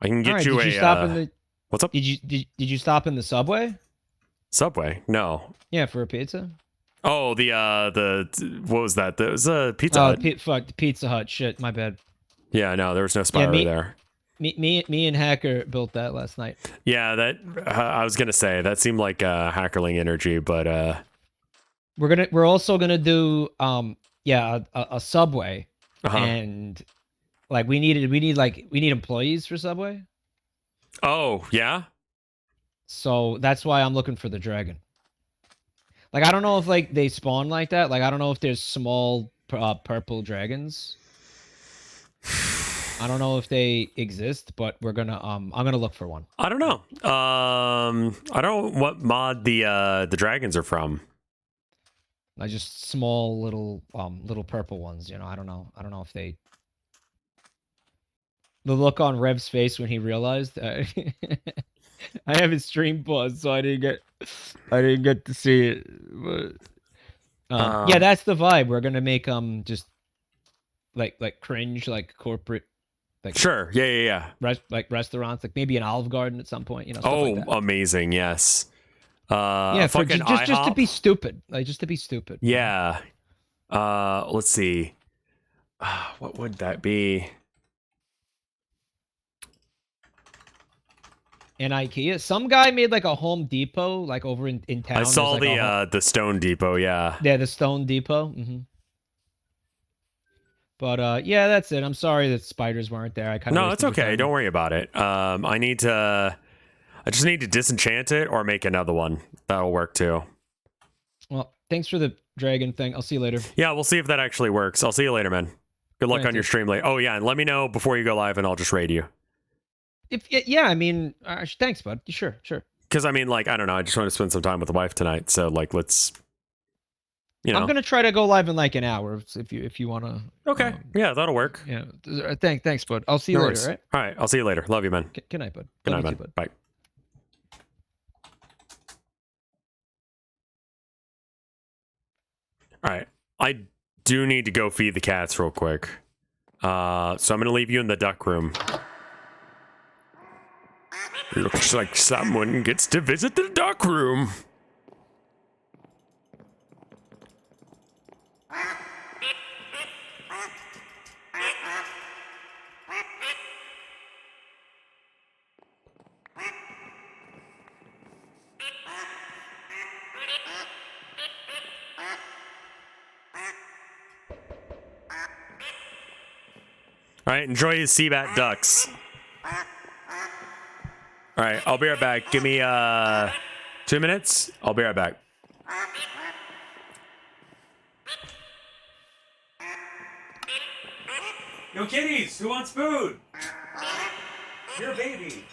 I can get you a. What's up? Did you stop in the subway? Subway? No. Yeah, for a pizza. Oh, the what was that? There was a Pizza Hut. Fuck, Pizza Hut. Shit, my bad. Yeah, no, there was no spider there. Me and Hacker built that last night. Yeah, that I was gonna say that seemed like hackerling energy, but we're also gonna do a Subway, and like we need employees for Subway. Oh yeah. So that's why I'm looking for the dragon. Like I don't know if like they spawn like that. Like I don't know if there's small purple dragons. I don't know if they exist, but we're gonna I'm gonna look for one. I don't know. I don't know what mod the dragons are from. Like just small little purple ones, you know. I don't know if they. The look on Rev's face when he realized I have his stream paused, so I didn't get to see it. But yeah, that's the vibe. We're gonna make just like cringe, like corporate, like sure, yeah. Like restaurants, like maybe an Olive Garden at some point, you know. Stuff like that. Amazing, yes. Yeah, just to be stupid, like just to be stupid. Yeah. Let's see. What would that be? In IKEA, some guy made like a Home Depot, like over in town. I saw the Stone Depot. Yeah, the Stone Depot. Mm-hmm. But yeah, that's it. I'm sorry that spiders weren't there. No, it's okay. Don't worry about it. I just need to disenchant it or make another one. That'll work too. Well, thanks for the dragon thing. I'll see you later. Yeah, we'll see if that actually works. I'll see you later, man. Good luck on your stream later. Oh yeah, and let me know before you go live, and I'll just raid you. I mean, thanks, bud. Sure. Because I mean, like, I don't know. I just want to spend some time with the wife tonight. So, like, let's, you know. I'm gonna try to go live in like an hour if you wanna. Okay. Yeah, that'll work. Yeah. Thanks, bud. I'll see you later. Right. All right. I'll see you later. Love you, man. Good night, bud. Good night, man. Bud. Bye. All right. I do need to go feed the cats real quick. So I'm gonna leave you in the duck room. Looks like someone gets to visit the duck room. All right, enjoy your Seabat ducks. All right, I'll be right back. Give me 2 minutes. I'll be right back. Yo, kitties, who wants food? You're a baby.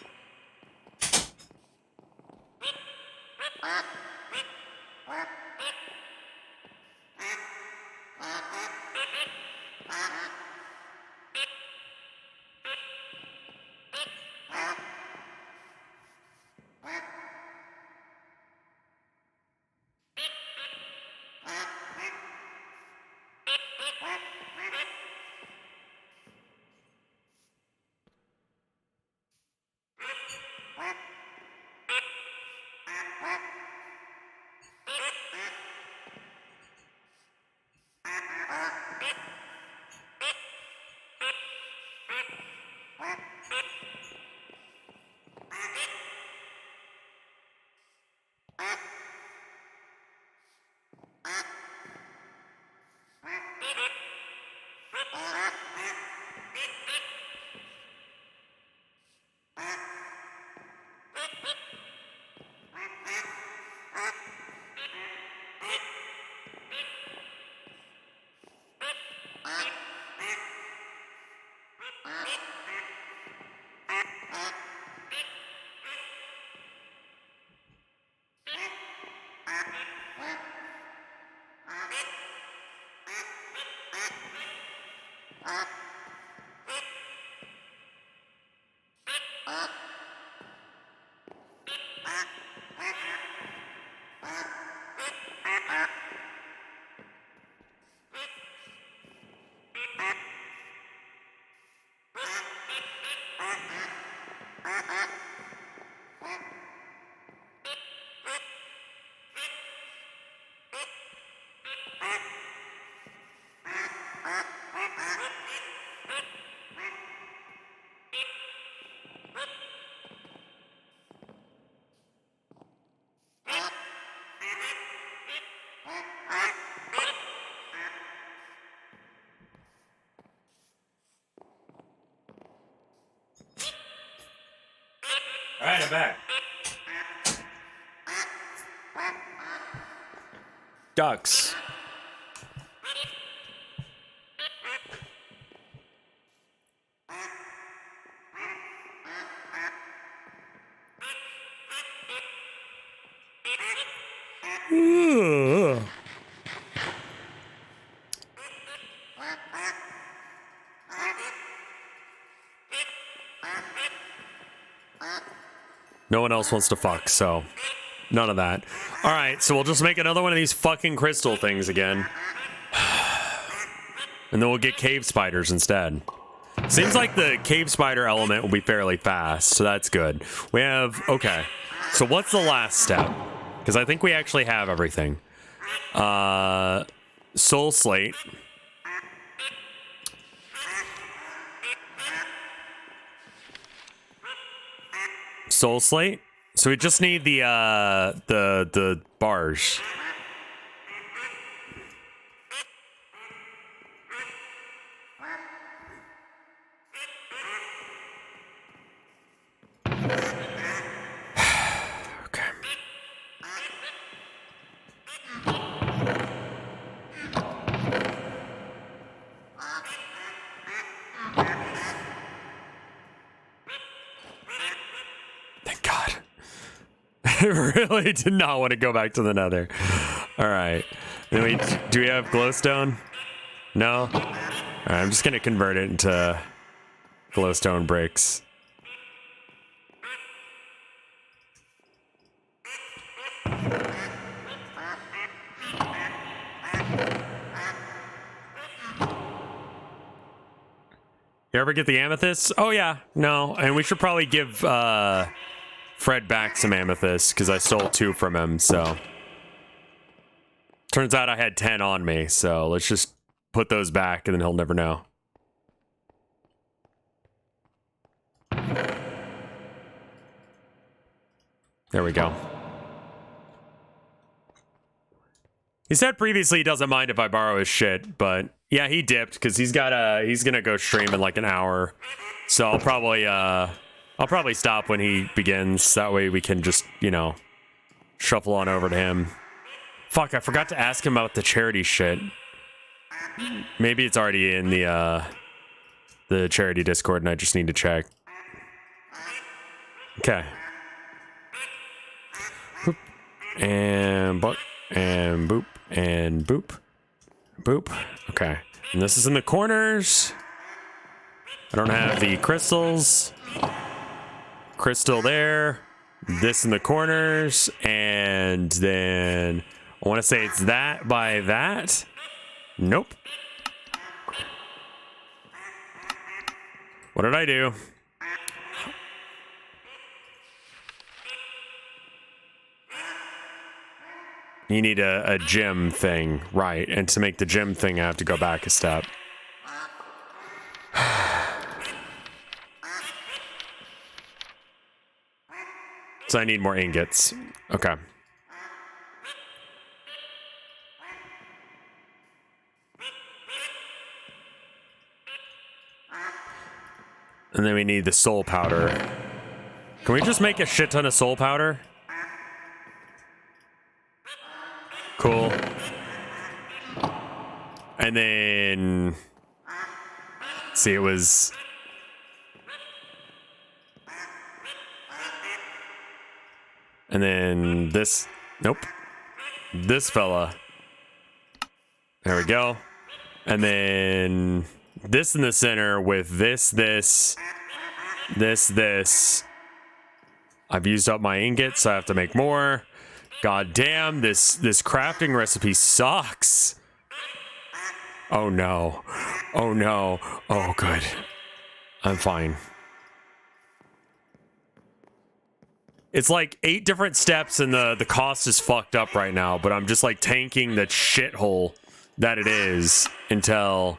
All right, I'm back. Ducks. Ugh. No one else wants to fuck, so none of that. All right, so we'll just make another one of these fucking crystal things again. And then we'll get cave spiders instead. Seems like the cave spider element will be fairly fast, so that's good. We have, okay. So what's the last step? Because I think we actually have everything. Soul slate. Soul slate. So we just need the bars. Okay. Thank God. I really did not want to go back to the nether. All right. Then do we have glowstone? No? All right, I'm just going to convert it into glowstone bricks. You ever get the amethyst? Oh, yeah. No. And we should probably give Fred back some amethyst because I stole 2 from him, so. Turns out I had 10 on me, so let's just put those back and then he'll never know. There we go. He said previously he doesn't mind if I borrow his shit, but Yeah, he dipped because he's gonna go stream in like an hour. So I'll probably stop when he begins. That way we can just, you know, shuffle on over to him. Fuck, I forgot to ask him about the charity shit. Maybe it's already in the charity Discord and I just need to check. Okay. Boop. And boop. And boop. And boop. Boop. Okay. And this is in the corners. I don't have the crystals. Crystal there. This in the corners. And then I want to say it's that by that. Nope. What did I do? You need a gym thing, right? And to make the gym thing, I have to go back a step. So I need more ingots. Okay. And then we need the soul powder. Can we just make a shit ton of soul powder? Cool. And then... see, it was... and then this... nope. This fella. There we go. And then... this in the center with this. I've used up my ingots, so I have to make more. God damn, this crafting recipe sucks. Oh no. Oh no. Oh good. I'm fine. It's like 8 different steps and the cost is fucked up right now, but I'm just like tanking the shithole that it is until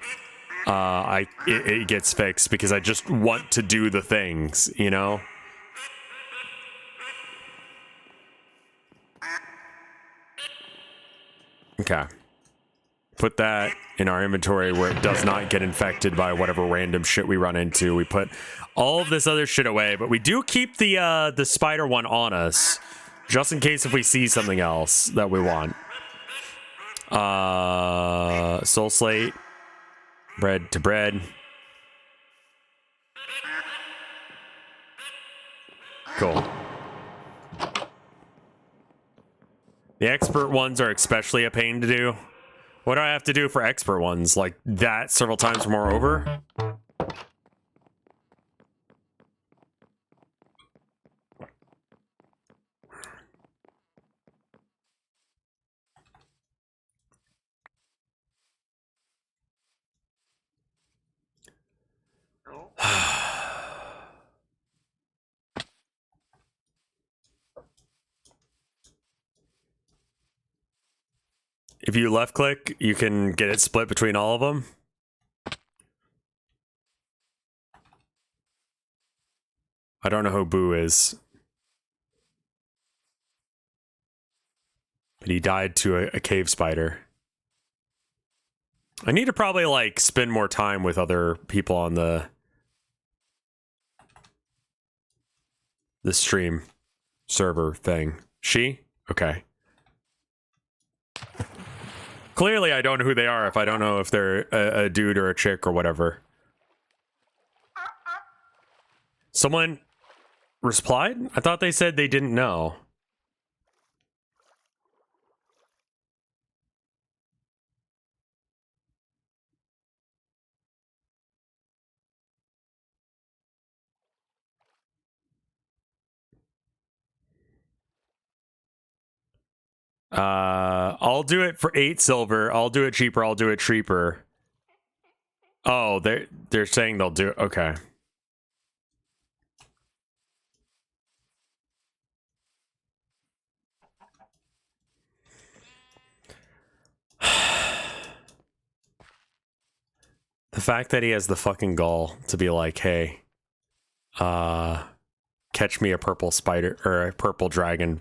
it gets fixed because I just want to do the things, you know? Okay. Put that in our inventory where it does not get infected by whatever random shit we run into. We put all of this other shit away, but we do keep the spider one on us just in case if we see something else that we want. Soul slate. Bread to bread. Cool. The expert ones are especially a pain to do. What do I have to do for expert ones? Like that several times more over? If you left click, you can get it split between all of them. I don't know who Boo is. But he died to a cave spider. I need to probably like spend more time with other people on the stream server thing. She? Okay. Clearly, I don't know who they are if I don't know if they're a dude or a chick or whatever. Someone replied? I thought they said they didn't know. I'll do it for 8 silver. I'll do it cheaper. I'll do it cheaper. Oh, they're saying they'll do it. Okay. The fact that he has the fucking gall to be like, hey, catch me a purple spider or a purple dragon.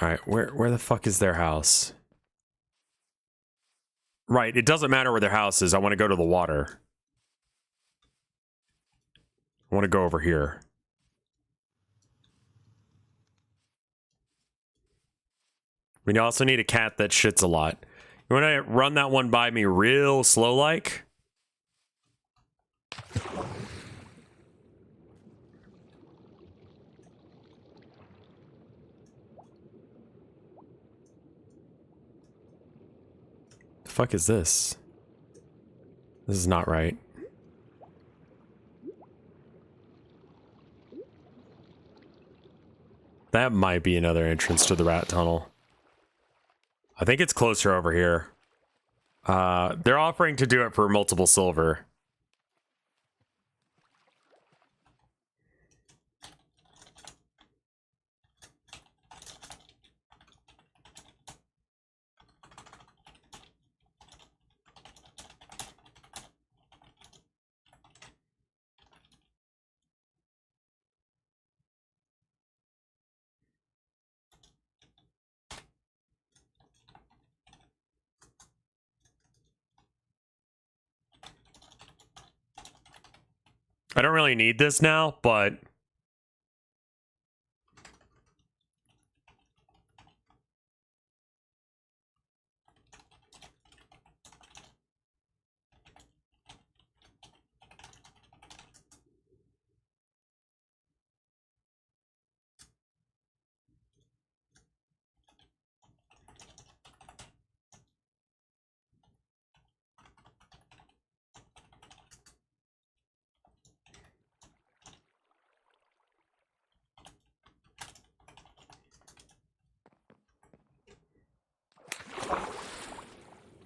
Alright, where the fuck is their house? Right, it doesn't matter where their house is. I want to go to the water. I want to go over here. We also need a cat that shits a lot. You want to run that one by me real slow-like? The fuck is this? This is not right. That might be another entrance to the rat tunnel. I think it's closer over here. They're offering to do it for multiple silver. I don't really need this now, but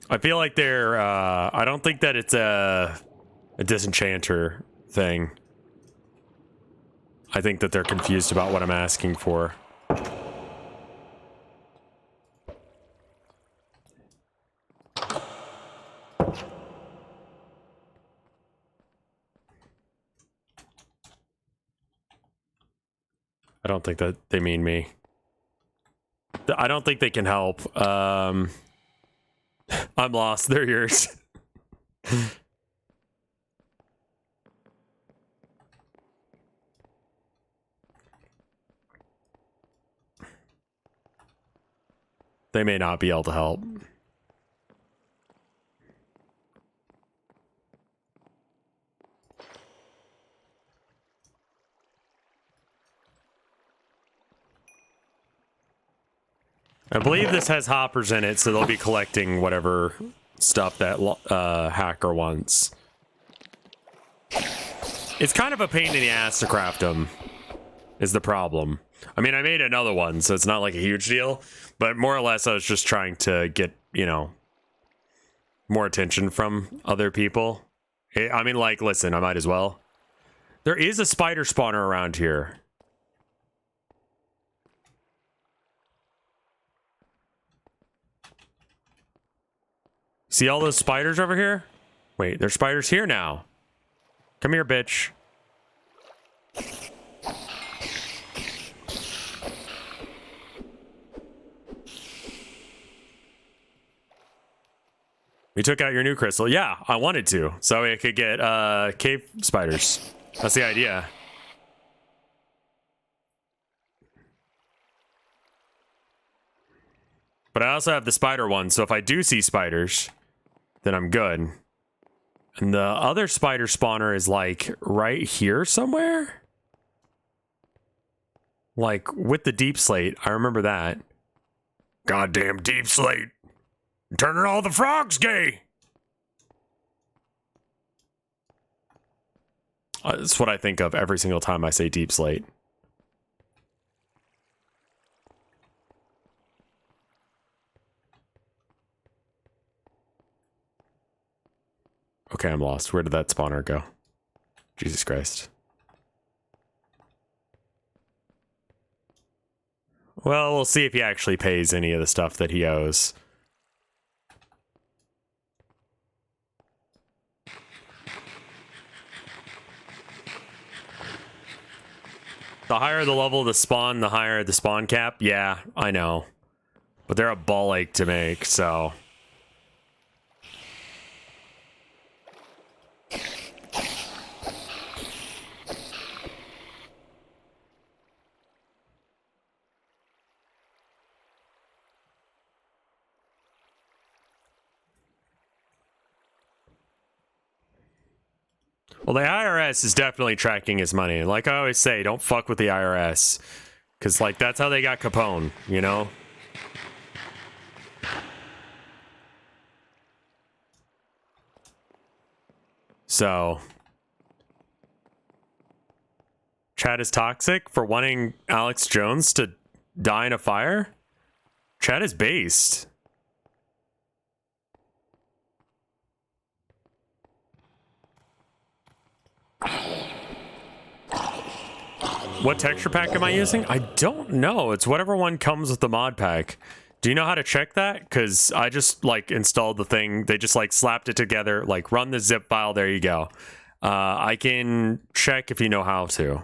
I feel like they're, I don't think that it's a disenchanter thing. I think that they're confused about what I'm asking for. I don't think that they mean me. I don't think they can help. I'm lost. They're yours. They may not be able to help. I believe this has hoppers in it, so they'll be collecting whatever stuff that hacker wants. It's kind of a pain in the ass to craft them, is the problem. I mean, I made another one, so it's not like a huge deal, but more or less I was just trying to get, you know, more attention from other people. I mean, like, listen, I might as well. There is a spider spawner around here. See all those spiders over here? Wait, there's spiders here now. Come here, bitch. We took out your new crystal. Yeah, I wanted to. So we could get cave spiders. That's the idea. But I also have the spider one, so if I do see spiders, then I'm good. And the other spider spawner is like right here somewhere? Like with the deep slate. I remember that. Goddamn deep slate. Turning all the frogs gay. That's what I think of every single time I say deep slate. Okay, I'm lost. Where did that spawner go? Jesus Christ. Well, we'll see if he actually pays any of the stuff that he owes. the higher the level of the spawn, the higher the spawn cap. Yeah, I know. But they're a ball ache to make, so... Well, the IRS is definitely tracking his money. Like I always say, don't fuck with the IRS. Because, like, that's how they got Capone, you know? So... Chad is toxic for wanting Alex Jones to die in a fire? Chad is based. What texture pack am I using? I don't know. It's whatever one comes with the mod pack. Do you know how to check that? Because I just, like, installed the thing. They just, like, slapped it together. Like, run the zip file. There you go. I can check if you know how to.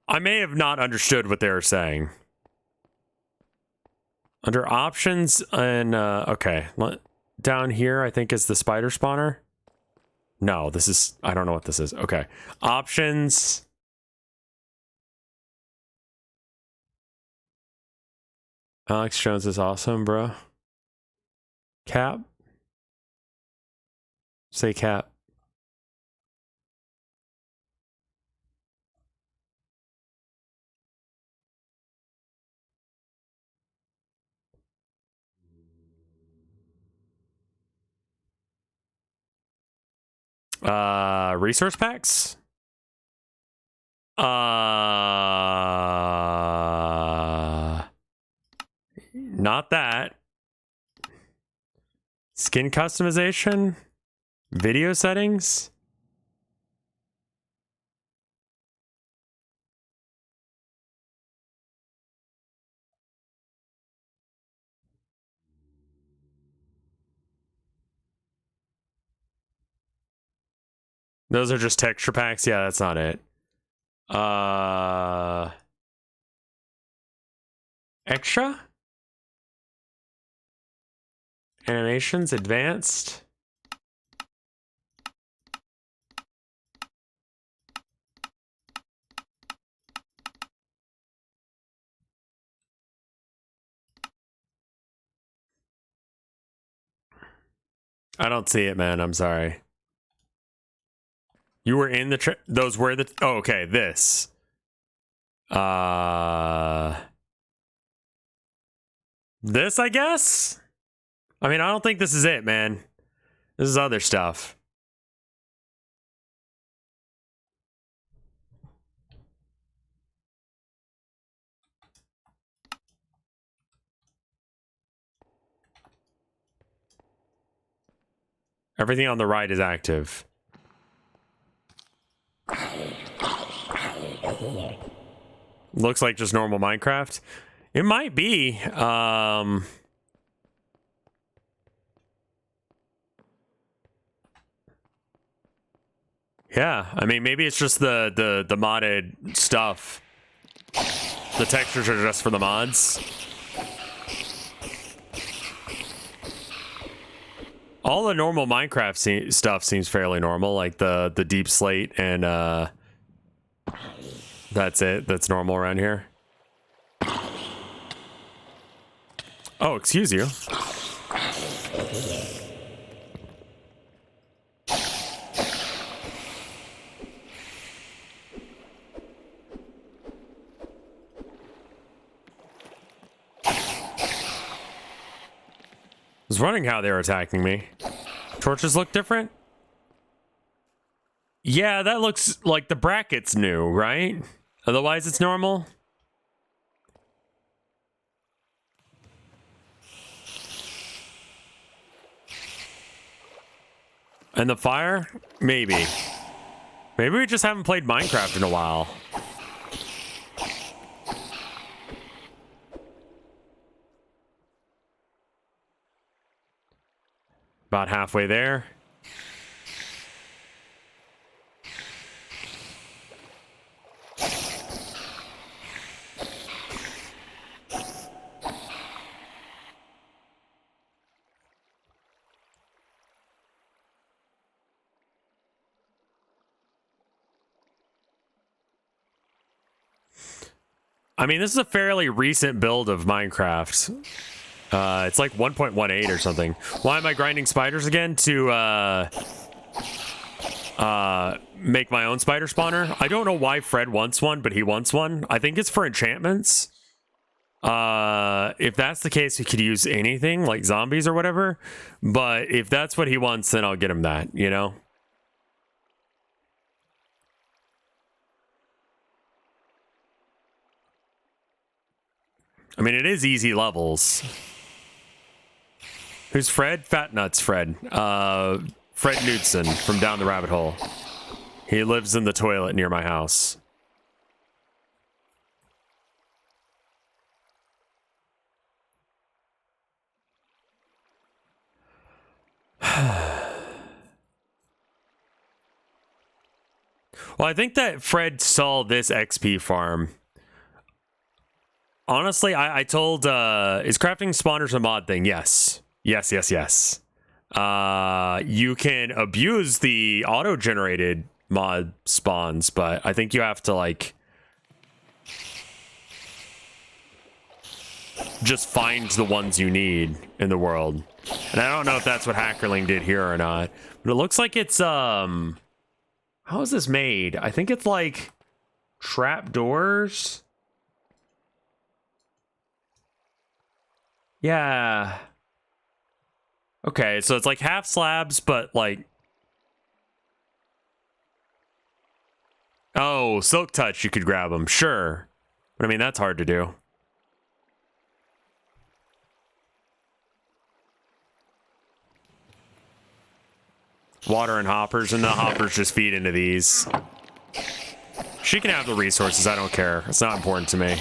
I may have not understood what they were saying. Under options and okay, down here I think is the spider spawner. No, this is, I don't know what this is. Okay, options. Alex Jones is awesome, bro. Cap. Say cap. Resource packs? Not that. Skin customization? Video settings? Those are just texture packs? Yeah, that's not it. Extra? Animations, advanced. I don't see it, man. I'm sorry. You were in the those were the oh, okay, this. This, I guess? I mean, I don't think this is it, man. This is other stuff. Everything on the right is active. Looks like just normal Minecraft. It might be. Yeah, I mean, maybe it's just the modded stuff. The textures are just for the mods. All the normal Minecraft stuff seems fairly normal, like the deep slate and that's it. That's normal around here. Oh, excuse you. I was wondering how they were attacking me. Torches look different? Yeah, that looks like the bracket's new, right? Otherwise it's normal. And the fire? Maybe. Maybe we just haven't played Minecraft in a while. About halfway there. I mean, this is a fairly recent build of Minecraft. It's like 1.18 or something. Why am I grinding spiders again? To make my own spider spawner. I don't know why Fred wants one, but he wants one. I think it's for enchantments. If that's the case, he could use anything like zombies or whatever. But if that's what he wants, then I'll get him that, you know? I mean, it is easy levels. Who's Fred? Fat Nuts Fred. Fred Knudsen from Down the Rabbit Hole. He lives in the toilet near my house. Well, I think that Fred saw this XP farm. Honestly, I told, is crafting spawners a mod thing? Yes. Yes, yes, yes. You can abuse the auto-generated mod spawns, but I think you have to, like, just find the ones you need in the world. And I don't know if that's what Hackerling did here or not, but it looks like it's, how is this made? I think it's, like, trapdoors? Yeah. Okay, so it's like half slabs, but like... Oh, Silk Touch, you could grab them. Sure. But I mean, that's hard to do. Water and hoppers, and the hoppers just feed into these. She can have the resources, I don't care. It's not important to me.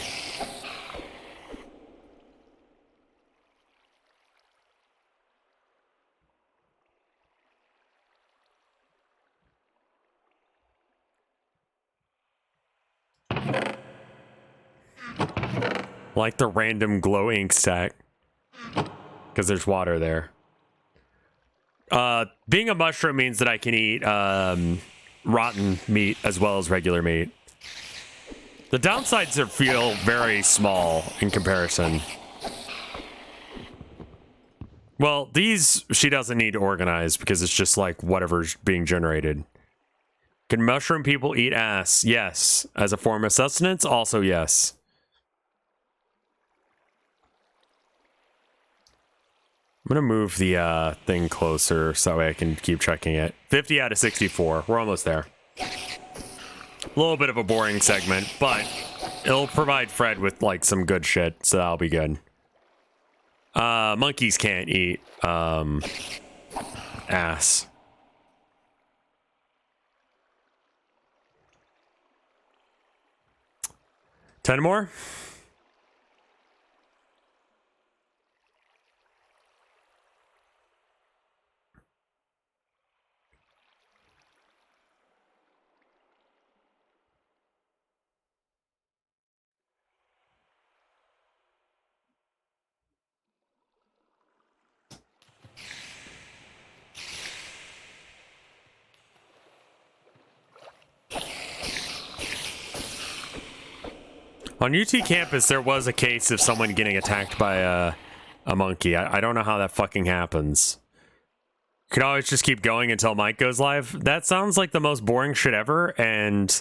Like the random glow ink stack. Because there's water there. Being a mushroom means that I can eat rotten meat as well as regular meat. The downsides feel very small in comparison. Well, these she doesn't need to organize because it's just like whatever's being generated. Can mushroom people eat ass? Yes. As a form of sustenance? Also yes. I'm gonna move the thing closer so that way I can keep checking it. 50 out of 64. We're almost there. A little bit of a boring segment, but it'll provide Fred with like some good shit, so that'll be good. Monkeys can't eat ass. Ten more? On UT campus, there was a case of someone getting attacked by a monkey. I don't know how that fucking happens. Could always just keep going until Mike goes live. That sounds like the most boring shit ever, and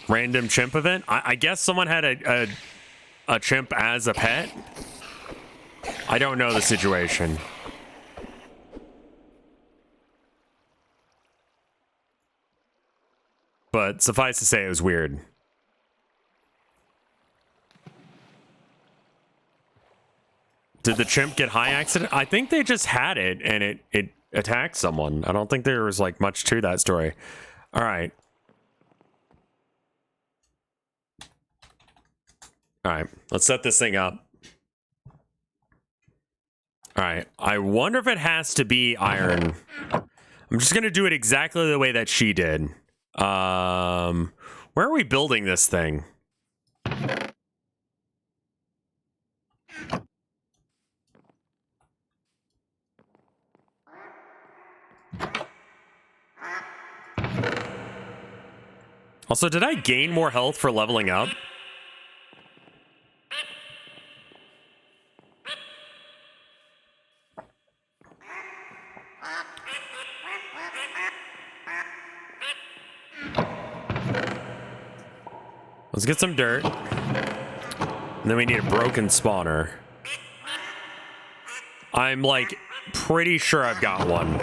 random chimp event. I guess someone had a chimp as a pet. I don't know the situation. But suffice to say, it was weird. Did the chimp get high accident? I think they just had it, and it attacked someone. I don't think there was, like, much to that story. All right. All right, let's set this thing up. All right, I wonder if it has to be iron. I'm just gonna do it exactly the way that she did. Where are we building this thing? Also, did I gain more health for leveling up? Let's get some dirt. And then we need a broken spawner. I'm like pretty sure I've got one.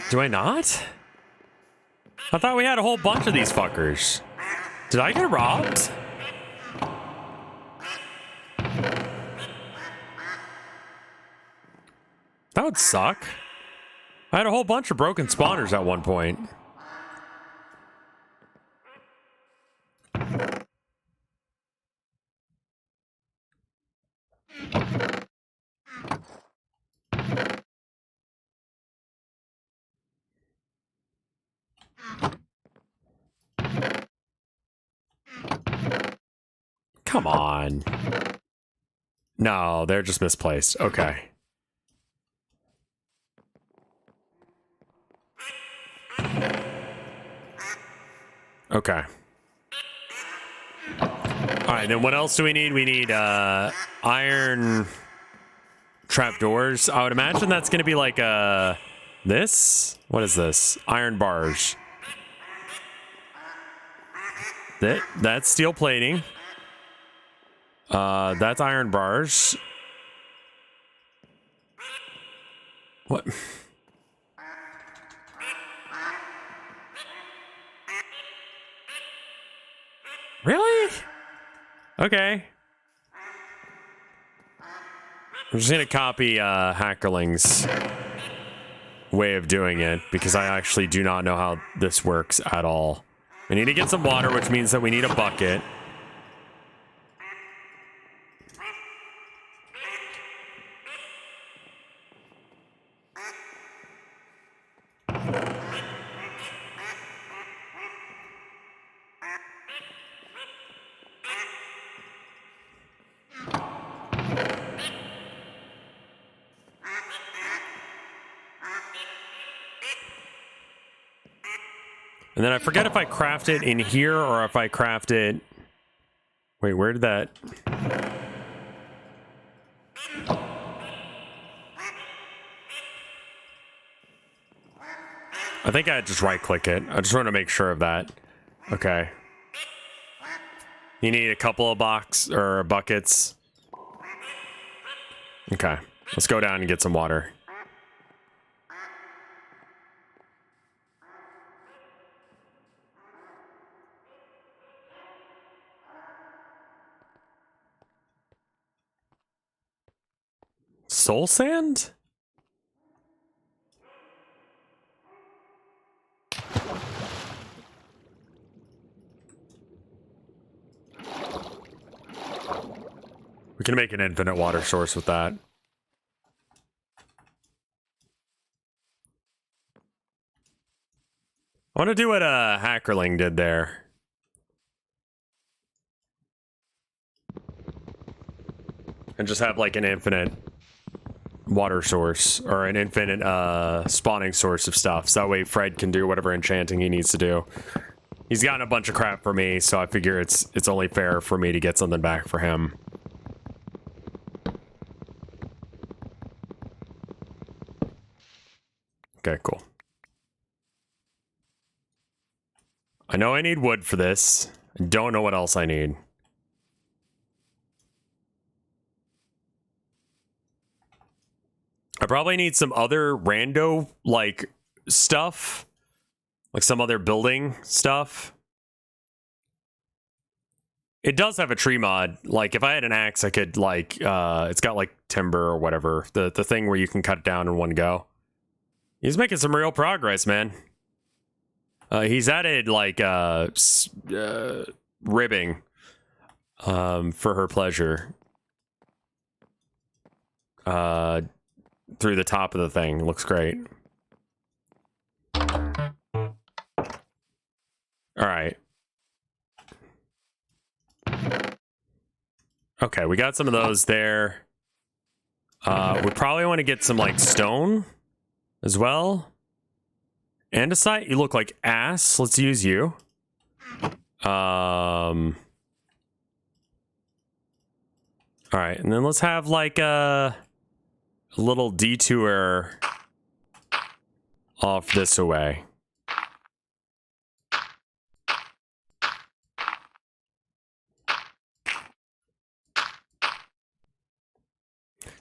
Do I not? I thought we had a whole bunch of these fuckers. Did I get robbed? That would suck. I had a whole bunch of broken spawners at one point. Come on. No, they're just misplaced. Okay. Okay. Alright, then what else do we need? We need iron trapdoors. I would imagine that's going to be like this? What is this? Iron bars. That's steel plating. That's iron bars. What? Really? Okay. I'm just gonna copy Hackerling's way of doing it because I actually do not know how this works at all. We need to get some water, which means that we need a bucket. And then I forget if I craft it in here or if I craft it... Wait, where did that... I think I just right-click it. I just want to make sure of that. Okay. You need a couple of buckets. Okay. Let's go down and get some water. Soul sand? We can make an infinite water source with that. I want to do what Hackerling did there. And just have like an infinite water source or an infinite spawning source of stuff. So that way Fred can do whatever enchanting he needs to do. He's gotten a bunch of crap for me, so I figure it's only fair for me to get something back for him. Okay, cool. I know I need wood for this. I don't know what else I need. I probably need some other rando, like, stuff. Like some other building stuff. It does have a tree mod. Like, if I had an axe, I could, like, it's got, like, timber or whatever. The thing where you can cut it down in one go. He's making some real progress, man. He's added, like, ribbing for her pleasure. Through the top of the thing. Looks great. Alright. Okay, we got some of those there. We probably want to get some, like, stone as well. Andesite, you look like ass. Let's use you. Alright, and then let's have, like, a little detour off this away.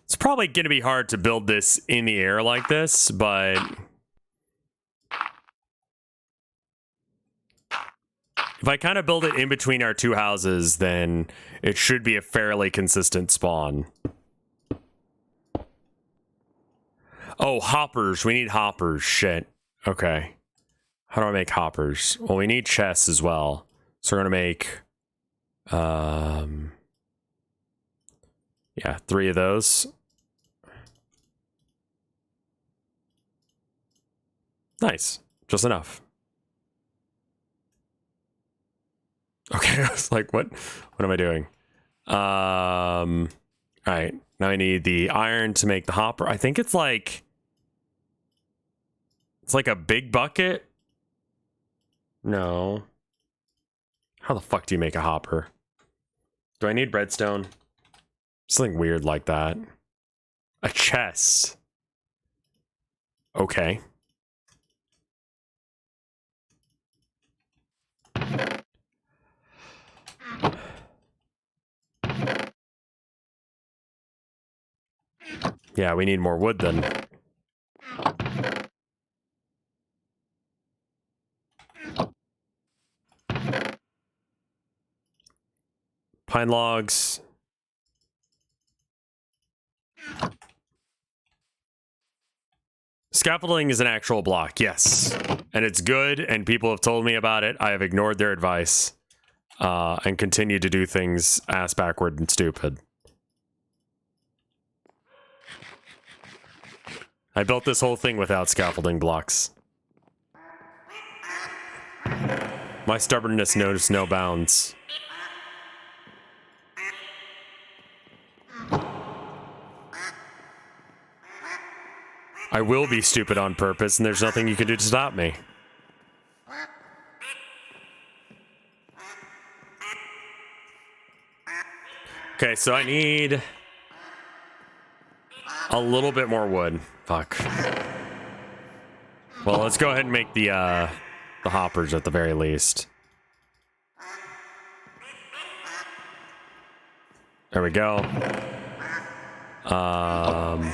It's probably going to be hard to build this in the air like this, but if I kind of build it in between our two houses, then it should be a fairly consistent spawn. Oh, hoppers. We need hoppers. Shit. Okay. How do I make hoppers? Well, we need chests as well. So we're going to make... yeah, 3 of those. Nice. Just enough. Okay, I was like, what am I doing? Alright. Now I need the iron to make the hopper. I think it's like a big bucket. No. How the fuck do you make a hopper? Do I need redstone? Something weird like that. A chest. Okay. Yeah, we need more wood then. Pine logs. Scaffolding is an actual block, yes. And it's good, and people have told me about it. I have ignored their advice. And continue to do things ass backward and stupid. I built this whole thing without scaffolding blocks. My stubbornness knows no bounds. I will be stupid on purpose, and there's nothing you can do to stop me. Okay, so I need a little bit more wood. Fuck. Well, let's go ahead and make the hoppers at the very least. There we go. Oh,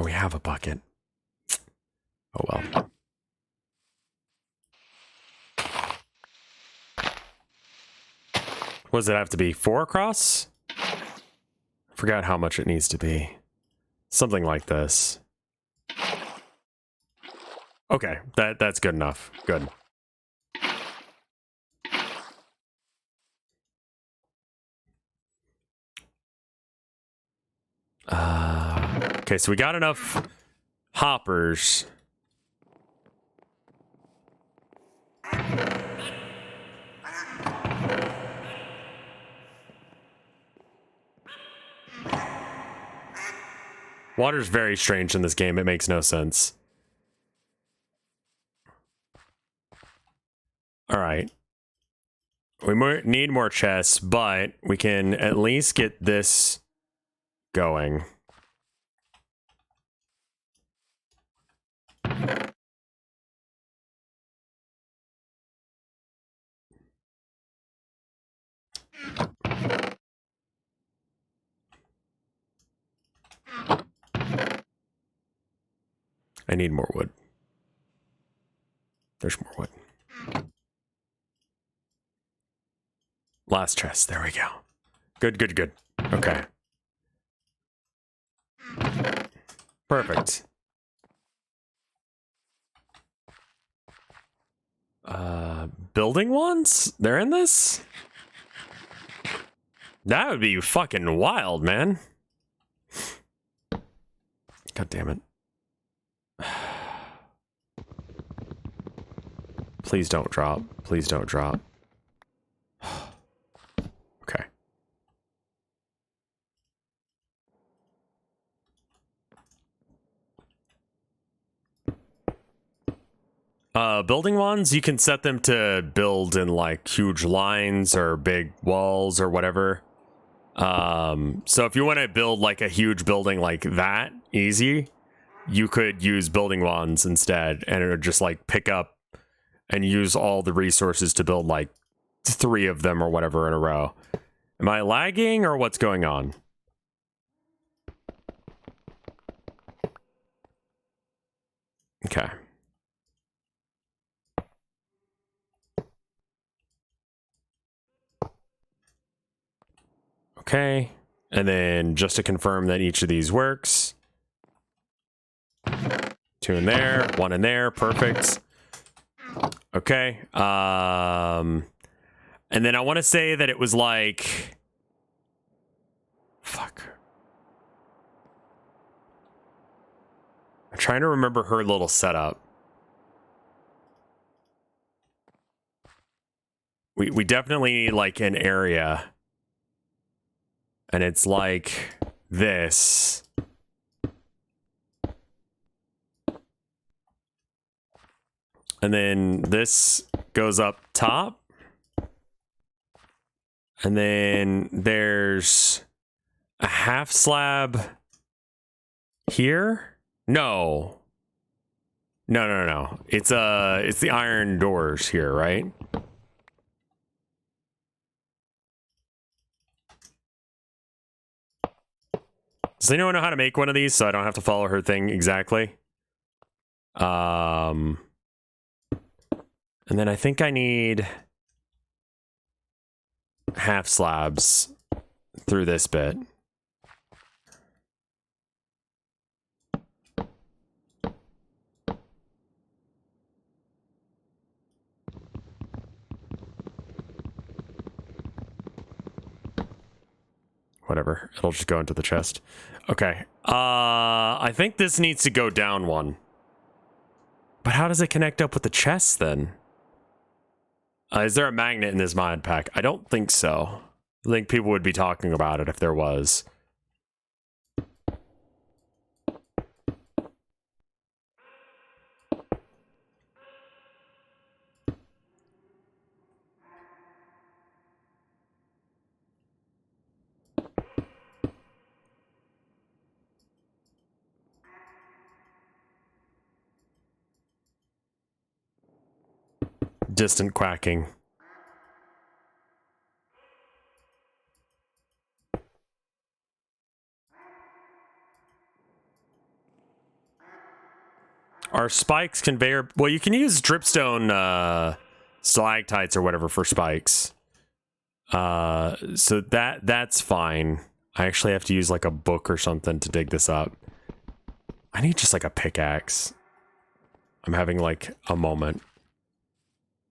we have a bucket. Oh well. What does it have to be? 4 across? Forgot how much it needs to be. Something like this. Okay, that's good enough. Good. Okay, so we got enough hoppers. Water's very strange in this game. It makes no sense. All right. We need more chests, but we can at least get this going. I need more wood. There's more wood. Last chest. There we go. Good, good, good. Okay. Perfect. Building ones? They're in this? That would be fucking wild, man. God damn it. Please don't drop. Please don't drop. Okay. Building ones, you can set them to build in like huge lines or big walls or whatever. So if you want to build like a huge building like that, easy, you could use building wands instead, and it would just like pick up and use all the resources to build like 3 of them or whatever in a row. Am I lagging or what's going on? Okay. Okay. And then just to confirm that each of these works. 2 in there, 1 in there, perfect. Okay. And then I want to say that it was like, fuck. I'm trying to remember her little setup. We definitely need like an area. And it's like this. And then this goes up top. And then there's a half slab here. No. No. It's the iron doors here, right? Does anyone know how to make one of these so I don't have to follow her thing exactly? And then I think I need half slabs through this bit. Whatever, it'll just go into the chest. Okay, I think this needs to go down 1. But how does it connect up with the chest then? Is there a magnet in this mod pack? I don't think so. I think people would be talking about it if there was. Distant quacking. Are spikes conveyor? Well, you can use dripstone stalactites or whatever for spikes. So that's fine. I actually have to use like a book or something to dig this up. I need just like a pickaxe. I'm having like a moment.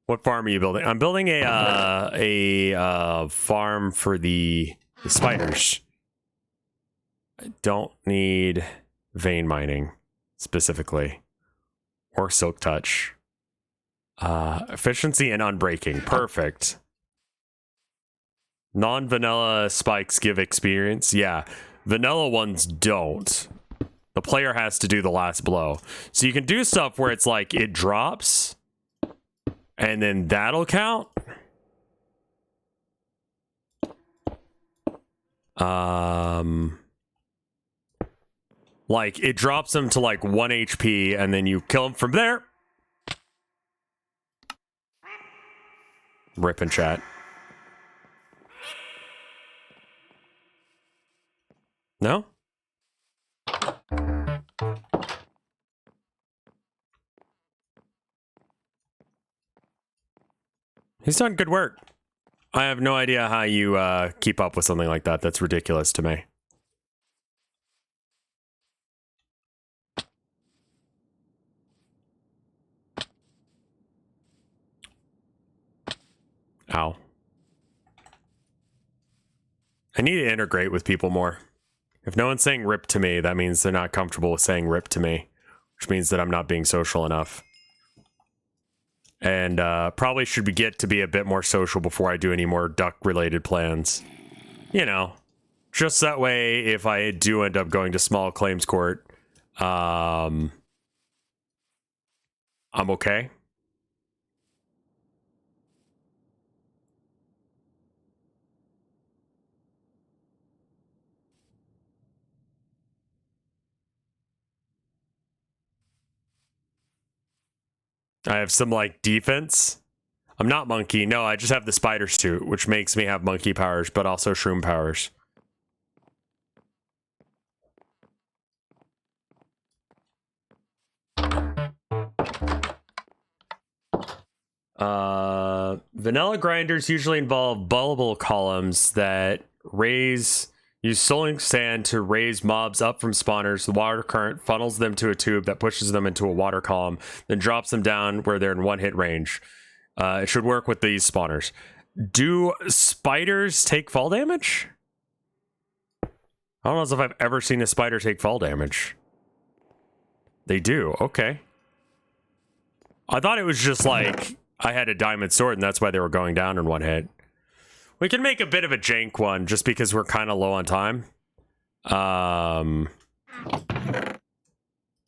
What farm are you building? I'm building a farm for the spiders. I don't need vein mining specifically, or silk touch. Efficiency and unbreaking, perfect. Non-vanilla spikes give experience. Yeah, vanilla ones don't. The player has to do the last blow. So you can do stuff where it's like it drops, and then that'll count. Like it drops them to like 1 HP, and then you kill them from there. Rip and chat. No? He's done good work. I have no idea how you keep up with something like that. That's ridiculous to me. Ow. I need to integrate with people more. If no one's saying rip to me, that means they're not comfortable with saying rip to me, which means that I'm not being social enough. And probably should get to be a bit more social before I do any more duck-related plans. You know, just that way, if I do end up going to small claims court, I'm okay. I have some, like, defense. I'm not monkey. No, I just have the spider suit, which makes me have monkey powers, but also shroom powers. Vanilla grinders usually involve bubble columns that use soiling sand to raise mobs up from spawners. The water current funnels them to a tube that pushes them into a water column, then drops them down where they're in one-hit range. It should work with these spawners. Do spiders take fall damage? I don't know if I've ever seen a spider take fall damage. They do, okay. I thought it was just like I had a diamond sword and that's why they were going down in one hit. We can make a bit of a jank one just because we're kind of low on time.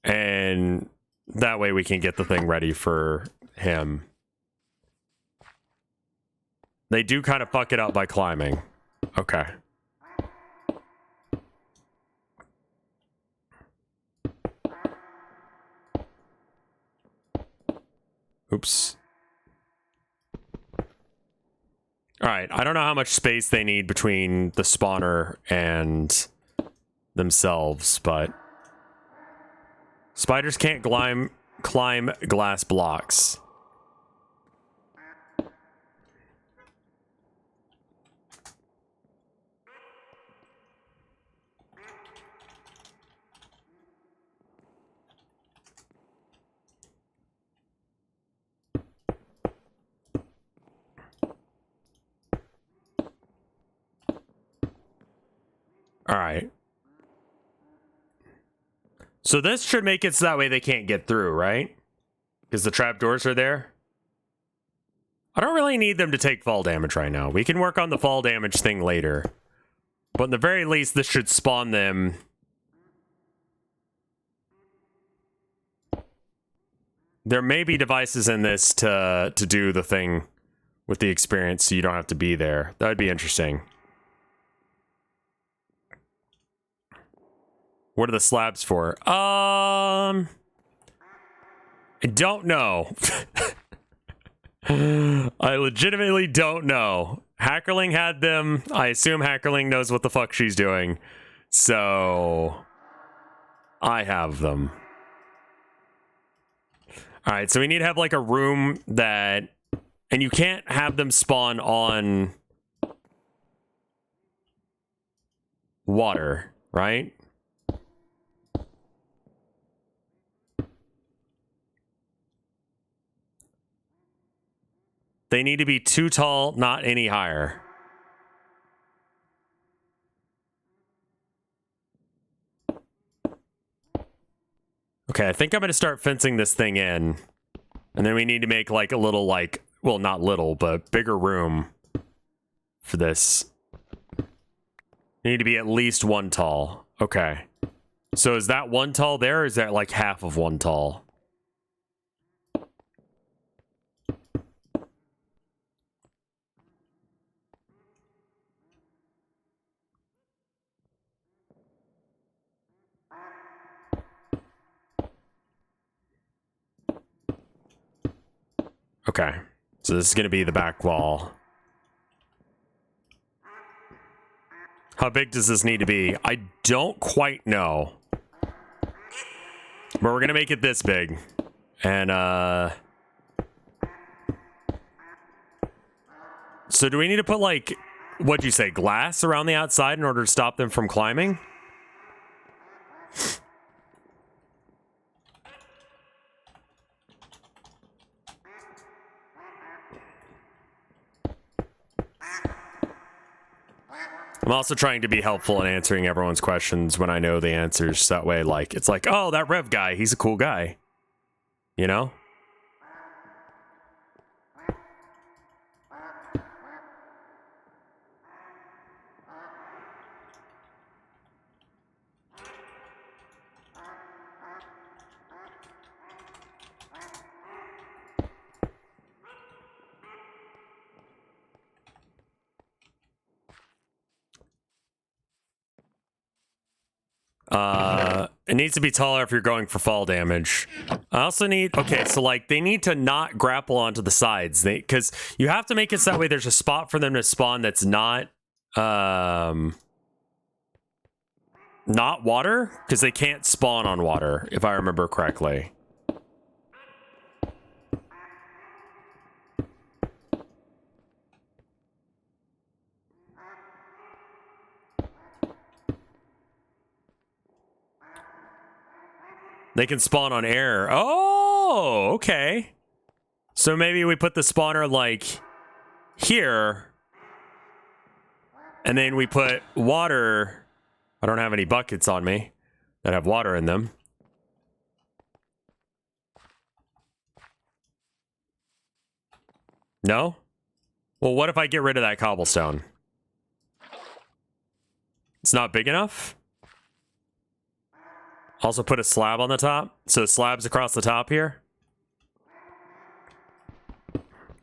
And that way we can get the thing ready for him. They do kind of fuck it up by climbing. Okay. Oops. Alright, I don't know how much space they need between the spawner and themselves, but spiders can't climb glass blocks. Alright. So this should make it so that way they can't get through, right? Because the trapdoors are there. I don't really need them to take fall damage right now. We can work on the fall damage thing later. But at the very least, this should spawn them. There may be devices in this to do the thing with the experience so you don't have to be there. That would be interesting. What are the slabs for? I don't know. I legitimately don't know. Hackerling had them. I assume Hackerling knows what the fuck she's doing. So I have them. Alright, so we need to have like a room that, and you can't have them spawn on water, right? They need to be too tall, not any higher. Okay, I think I'm going to start fencing this thing in. And then we need to make like a little like, well, not little, but bigger room for this. They need to be at least one tall. Okay. So is that one tall there, or is that like half of one tall? Okay, so this is going to be the back wall. How big does this need to be? I don't quite know. But we're going to make it this big. And, So do we need to put, like, what'd you say, glass around the outside in order to stop them from climbing? I'm also trying to be helpful in answering everyone's questions when I know the answers. So that way, like, it's like, oh, that Rev guy, he's a cool guy. You know? It needs to be taller if you're going for fall damage. I also need, okay, so like they need to not grapple onto the sides. Because you have to make it so that way there's a spot for them to spawn that's not water, because they can't spawn on water, if I remember correctly. They can spawn on air. Oh, okay. So maybe we put the spawner like here, and then we put water. I don't have any buckets on me that have water in them. No? Well, what if I get rid of that cobblestone? It's not big enough? Also put a slab on the top. So slabs across the top here.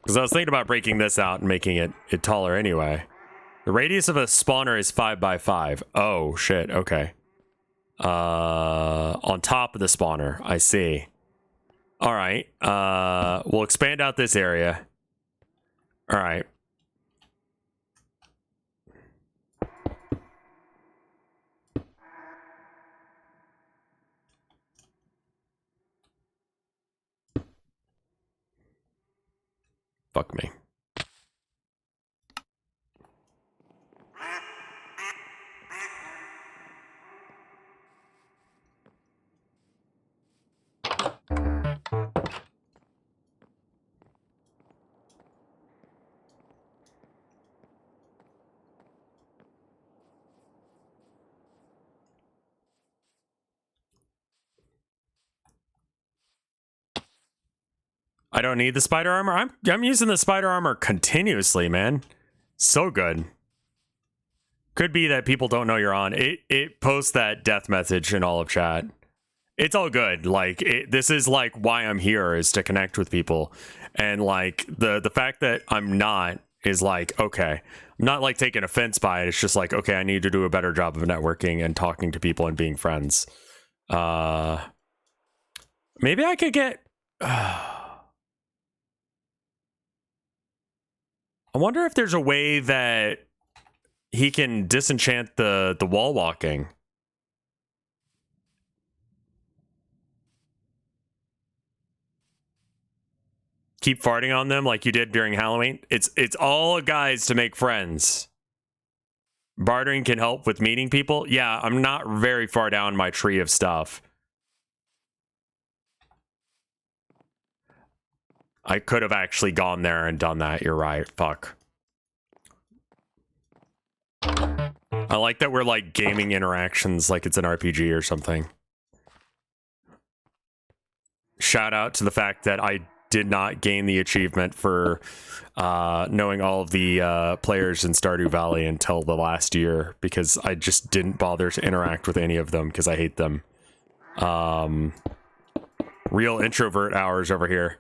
Because I was thinking about breaking this out and making it taller anyway. The radius of a spawner is 5 by 5. Oh, shit. Okay. On top of the spawner. I see. All right. We'll expand out this area. All right. Fuck me. I don't need the spider armor. I'm using the spider armor continuously, man. So good. Could be that people don't know you're on. It posts that death message in all of chat. It's all good. Like this is like why I'm here, is to connect with people. And like the fact that I'm not is like, okay. I'm not like taking offense by it. It's just like, okay, I need to do a better job of networking and talking to people and being friends. Maybe I could get I wonder if there's a way that he can disenchant the wall walking. Keep farting on them like you did during Halloween. It's all guys to make friends. Bartering can help with meeting people. Yeah, I'm not very far down my tree of stuff. I could have actually gone there and done that. You're right. Fuck. I like that we're like gaming interactions like it's an RPG or something. Shout out to the fact that I did not gain the achievement for knowing all of the players in Stardew Valley until the last year, because I just didn't bother to interact with any of them because I hate them. Real introvert hours over here.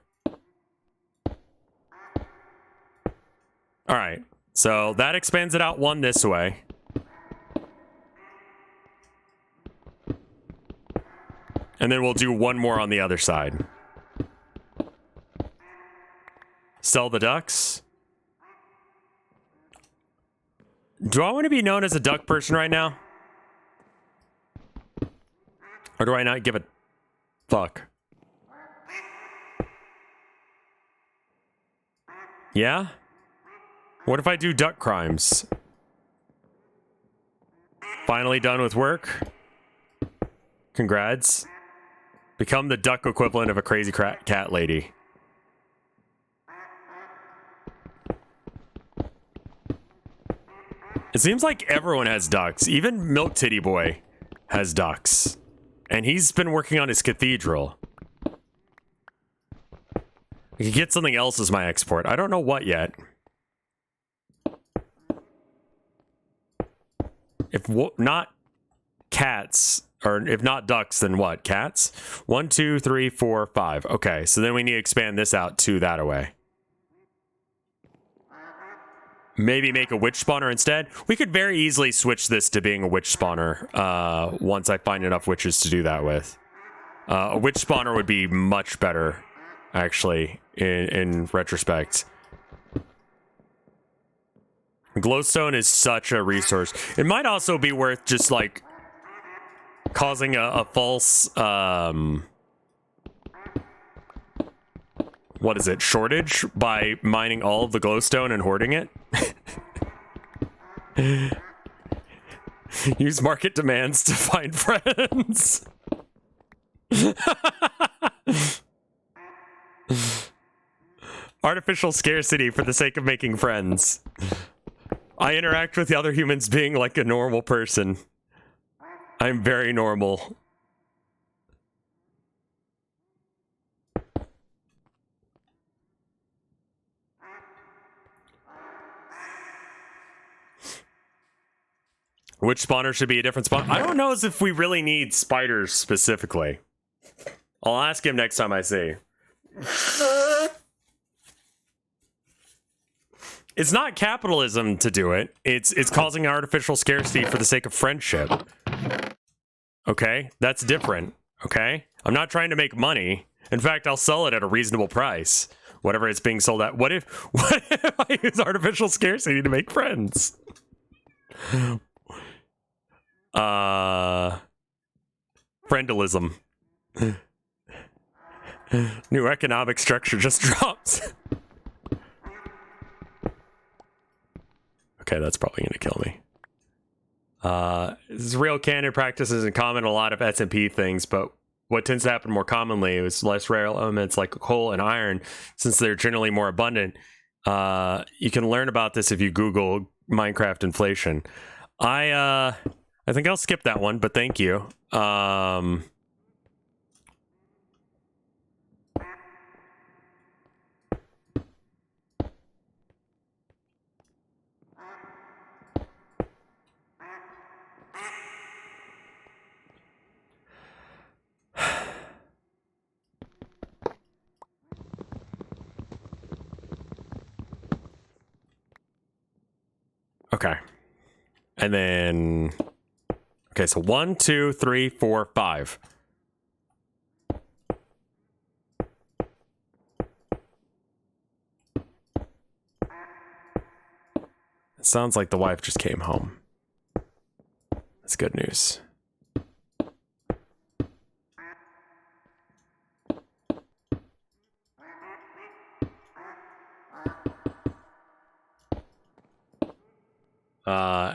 All right, so that expands it out one this way. And then we'll do one more on the other side. Sell the ducks. Do I want to be known as a duck person right now? Or do I not give a fuck? Yeah? What if I do duck crimes? Finally done with work? Congrats. Become the duck equivalent of a crazy cat lady. It seems like everyone has ducks. Even Milk Titty Boy has ducks. And he's been working on his cathedral. I could get something else as my export. I don't know what yet. If not cats, or if not ducks, then what? Cats? 1, 2, 3, 4, 5. Okay, so then we need to expand this out to that away. Maybe make a witch spawner instead. We could very easily switch this to being a witch spawner once I find enough witches to do that with. A witch spawner would be much better, actually, in retrospect. Glowstone is such a resource. It might also be worth just, like, causing a false, what is it, shortage by mining all of the glowstone and hoarding it. Use market demands to find friends. Artificial scarcity for the sake of making friends. I interact with the other humans being like a normal person. I'm very normal. Which spawner should be a different spawn? I don't know as if we really need spiders specifically. I'll ask him next time I see. It's not capitalism to do it. It's causing artificial scarcity for the sake of friendship. Okay? That's different. Okay? I'm not trying to make money. In fact, I'll sell it at a reasonable price. Whatever it's being sold at. What if I use artificial scarcity to make friends? Friendalism. New economic structure just drops. Okay, that's probably gonna kill me. This is real canon practices in common a lot of SMP things, but what tends to happen more commonly is less rare elements like coal and iron, since they're generally more abundant. You can learn about this if you Google Minecraft inflation. I think I'll skip that one, but thank you. Okay. And then... Okay, so 1, 2, 3, 4, 5. It sounds like the wife just came home. That's good news.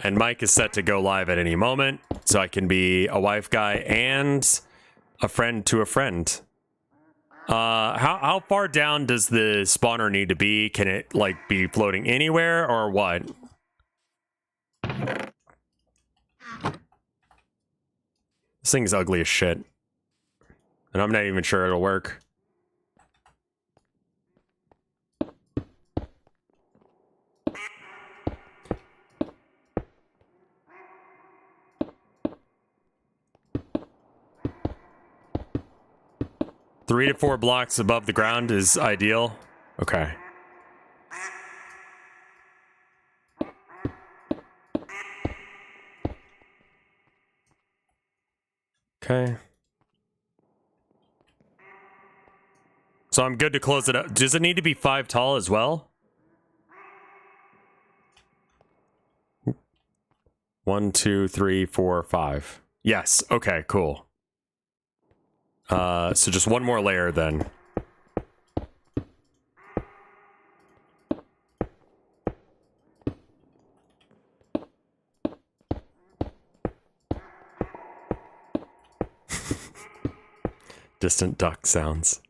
And Mike is set to go live at any moment, so I can be a wife guy and a friend to a friend. How far down does the spawner need to be? Can it, like, be floating anywhere, or what? This thing's ugly as shit. And I'm not even sure it'll work. Three to 4 blocks above the ground is ideal. Okay. Okay. So I'm good to close it up. Does it need to be 5 tall as well? 1, 2, 3, 4, 5. Yes. Okay, cool. So just one more layer then. Distant duck sounds.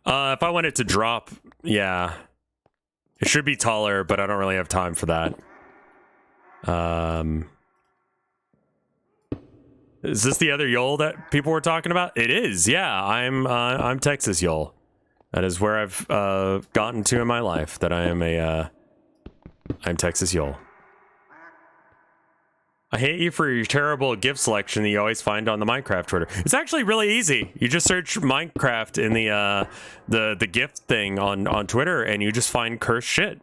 If I want it to drop, yeah. It should be taller, but I don't really have time for that. Is this the other Yole that people were talking about? It is, yeah. I'm Texas Yole. That is where I've gotten to in my life. That I am I'm Texas Yole. I hate you for your terrible gift selection that you always find on the Minecraft Twitter. It's actually really easy. You just search Minecraft in the gift thing on Twitter, and you just find cursed shit.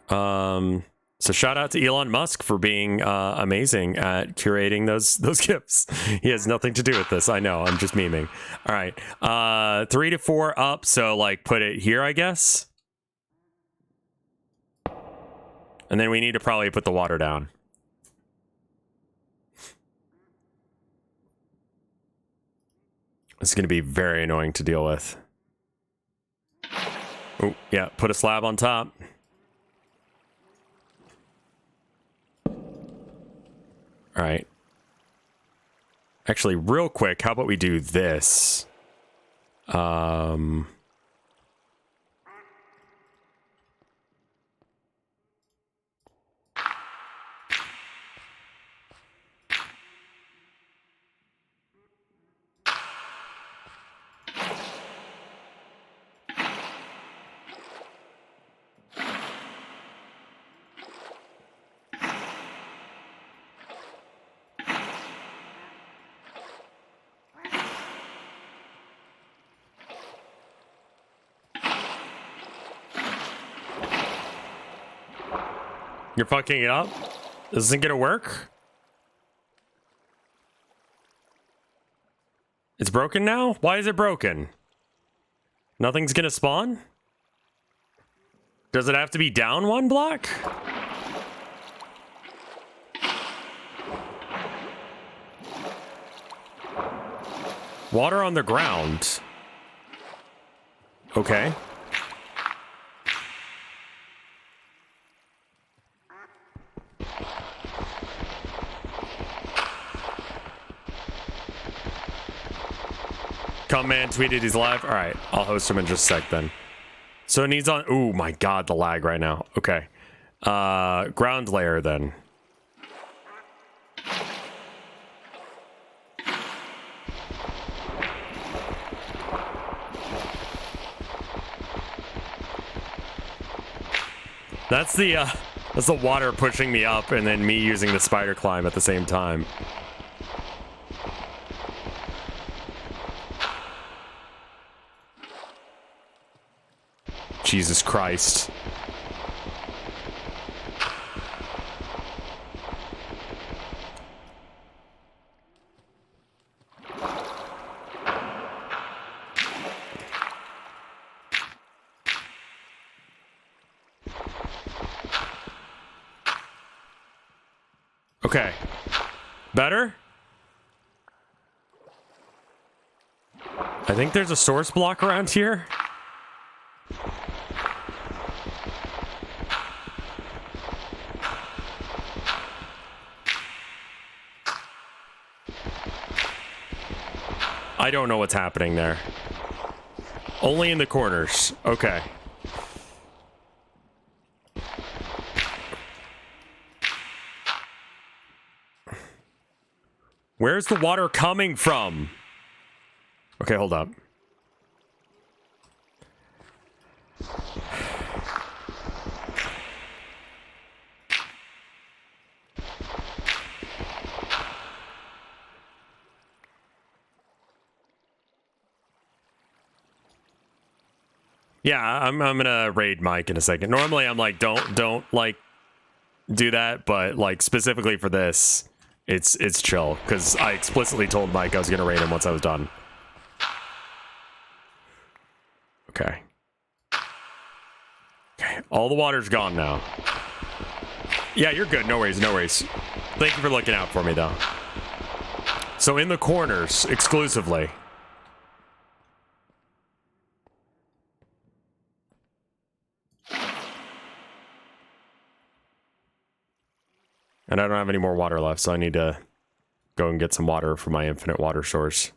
So shout out to Elon Musk for being amazing at curating those gifts. He has nothing to do with this. I know. I'm just memeing. All right. 3 to 4 up. So like put it here, I guess. And then we need to probably put the water down. This is going to be very annoying to deal with. Oh, yeah. Put a slab on top. All right. Actually, real quick, how about we do this? You're fucking it up? This isn't gonna work? It's broken now? Why is it broken? Nothing's gonna spawn? Does it have to be down 1 block? Water on the ground. Okay. Come man tweeted he's live. All right, I'll host him in just a sec then. So it needs on. Oh my god, the lag right now. Okay, ground layer then. That's the water pushing me up, and then me using the spider climb at the same time. Jesus Christ. Okay. Better? I think there's a source block around here. I don't know what's happening there. Only in the corners. Okay. Where's the water coming from? Okay, hold up. Yeah, I'm gonna raid Mike in a second. Normally I'm like, don't like do that, but like specifically for this, it's chill because I explicitly told Mike I was gonna raid him once I was done. Okay. Okay, all the water's gone now. Yeah, you're good. No worries, no worries. Thank you for looking out for me though. So in the corners exclusively. And I don't have any more water left, so I need to go and get some water from my infinite water source.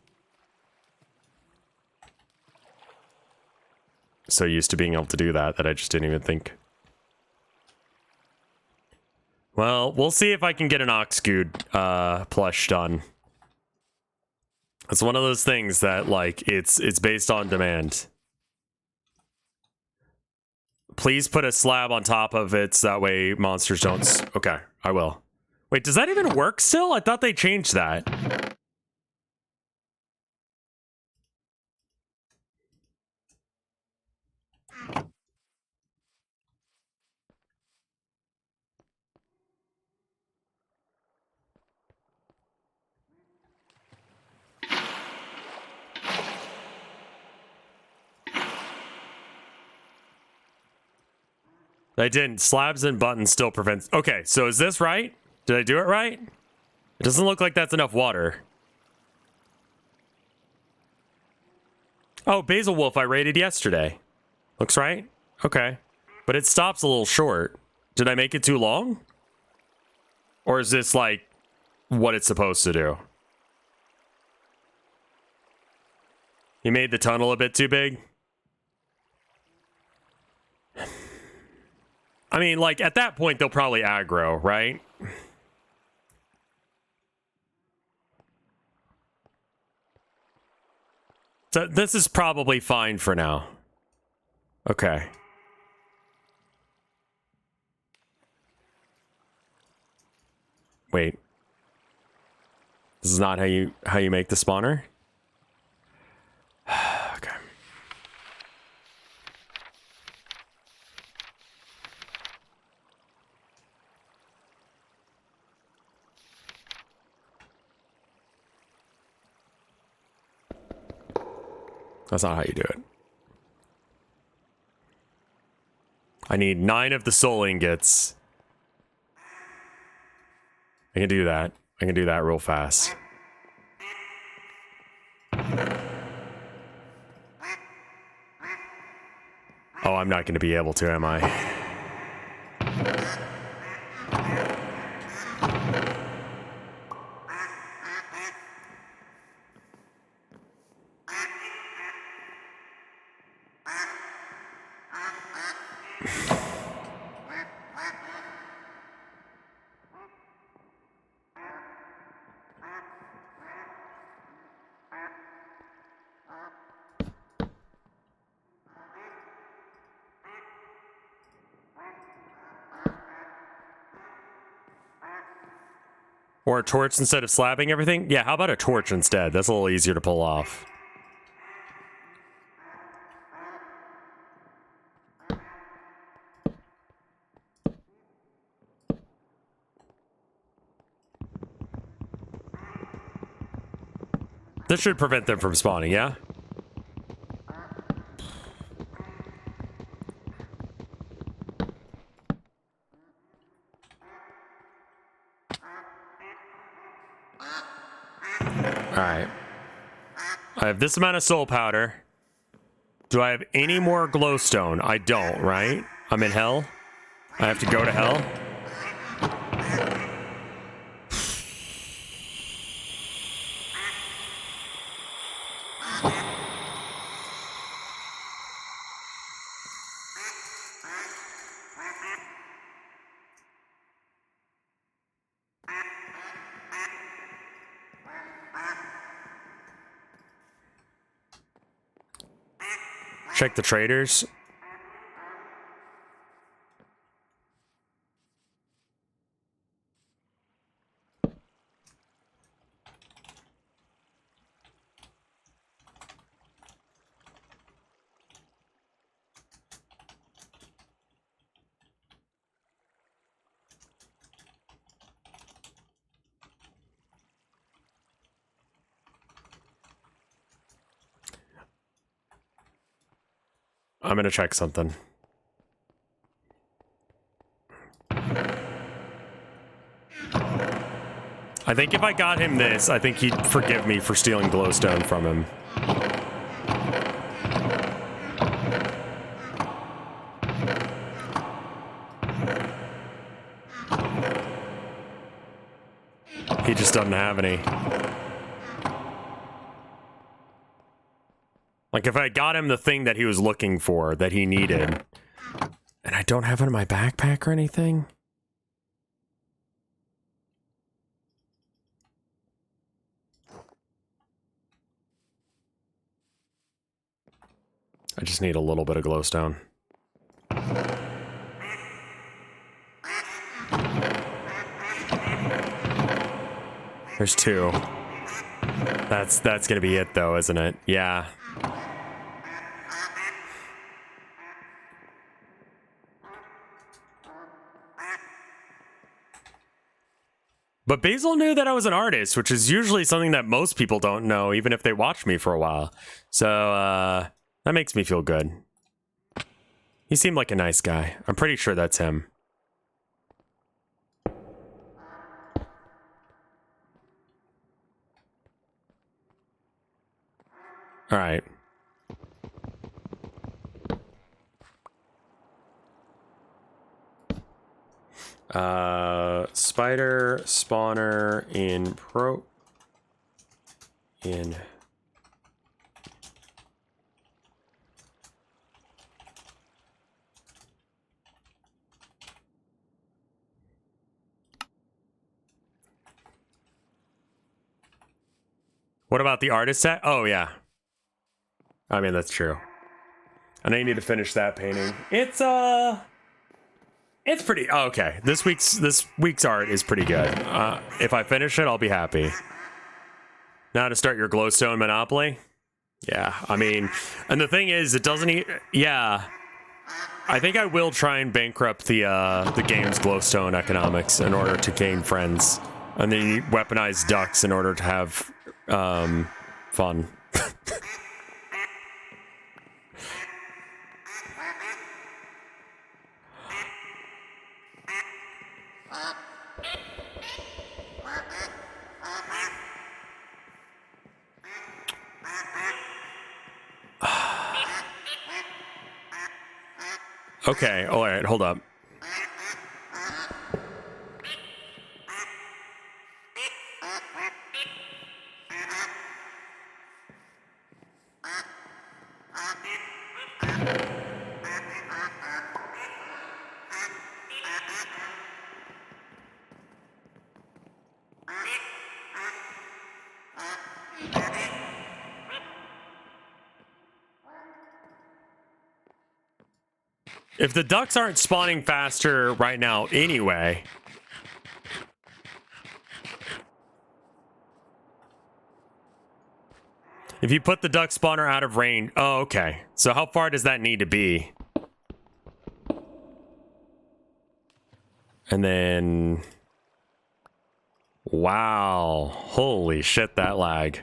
So used to being able to do that I just didn't even think. Well, we'll see if I can get an Oxgood plush done. It's one of those things that, like, it's based on demand. Please put a slab on top of it so that way monsters don't... Okay, I will. Wait, does that even work still? I thought they changed that. I didn't. Slabs and buttons still prevent... Okay, so is this right? Did I do it right? It doesn't look like that's enough water. Oh, Basil Wolf I raided yesterday. Looks right. Okay. But it stops a little short. Did I make it too long? Or is this, like, what it's supposed to do? You made the tunnel a bit too big? I mean, like, at that point, they'll probably aggro, right? So this is probably fine for now. Okay. Wait. This is not how you make the spawner? Okay. That's not how you do it. I need 9 of the soul ingots. I can do that. I can do that real fast. Oh, I'm not going to be able to, am I? Or a torch instead of slabbing everything? Yeah, how about a torch instead? That's a little easier to pull off. This should prevent them from spawning, yeah? Alright. I have this amount of soul powder. Do I have any more glowstone? I don't, right? I'm in hell? I have to go to hell? Check the traders. I'm gonna check something. I think if I got him this, I think he'd forgive me for stealing glowstone from him. He just doesn't have any. Like, if I got him the thing that he was looking for, that he needed, and I don't have it in my backpack or anything. I just need a little bit of glowstone. There's 2. That's gonna be it though, isn't it? Yeah. But Basil knew that I was an artist, which is usually something that most people don't know, even if they watch me for a while. So, that makes me feel good. He seemed like a nice guy. I'm pretty sure that's him. All right. Spider spawner in What about the artist set? Oh yeah. I mean, that's true. I know you need to finish that painting. It's pretty okay. This week's art is pretty good. If I finish it, I'll be happy. Now to start your glowstone monopoly. Yeah, I mean, and the thing is, it doesn't. Yeah, I think I will try and bankrupt the game's glowstone economics in order to gain friends, and then you need weaponized ducks in order to have fun. Okay, all right, hold up. If the ducks aren't spawning faster right now anyway... If you put the duck spawner out of range... Oh, okay. So how far does that need to be? And then... Wow. Holy shit, that lag.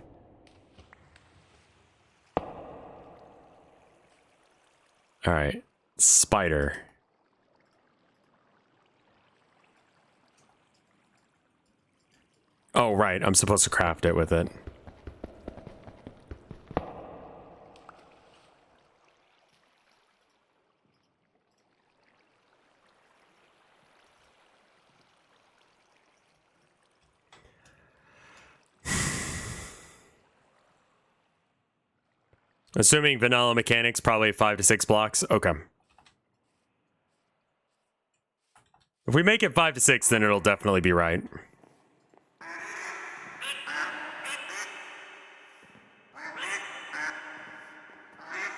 Alright. Spider. Oh, right. I'm supposed to craft it with it. Assuming vanilla mechanics, probably 5 to 6 blocks. Okay. If we make it 5 to 6, then it'll definitely be right.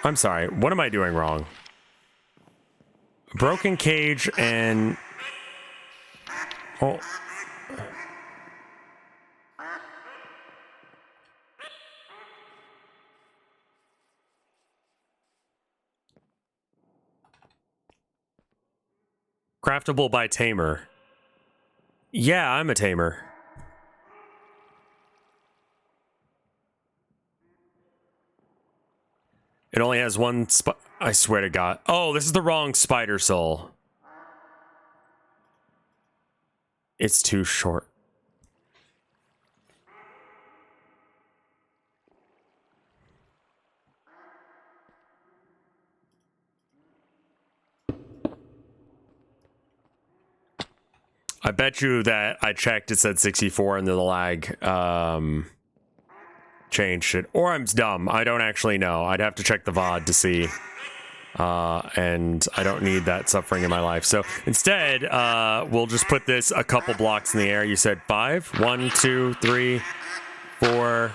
I'm sorry. What am I doing wrong? Broken cage and... Oh... Craftable by tamer. Yeah, I'm a tamer. It only has one I swear to God. Oh, this is the wrong spider soul. It's too short. I bet you that I checked, it said 64 and then the lag changed it. Or I'm dumb. I don't actually know. I'd have to check the VOD to see. And I don't need that suffering in my life. So instead, we'll just put this a couple blocks in the air. You said 5? 1, 2, 3, 4.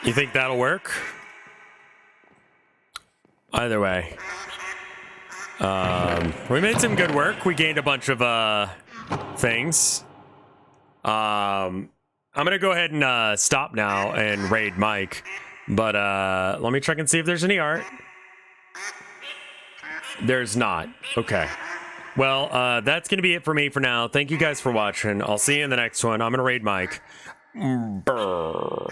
You think that'll work? Either way. We made some good work. We gained a bunch of things. I'm gonna go ahead and stop now and raid Mike. But let me check and see if there's any art. There's not. Okay. Well, that's gonna be it for me for now. Thank you guys for watching. I'll see you in the next one. I'm gonna raid Mike. Brr.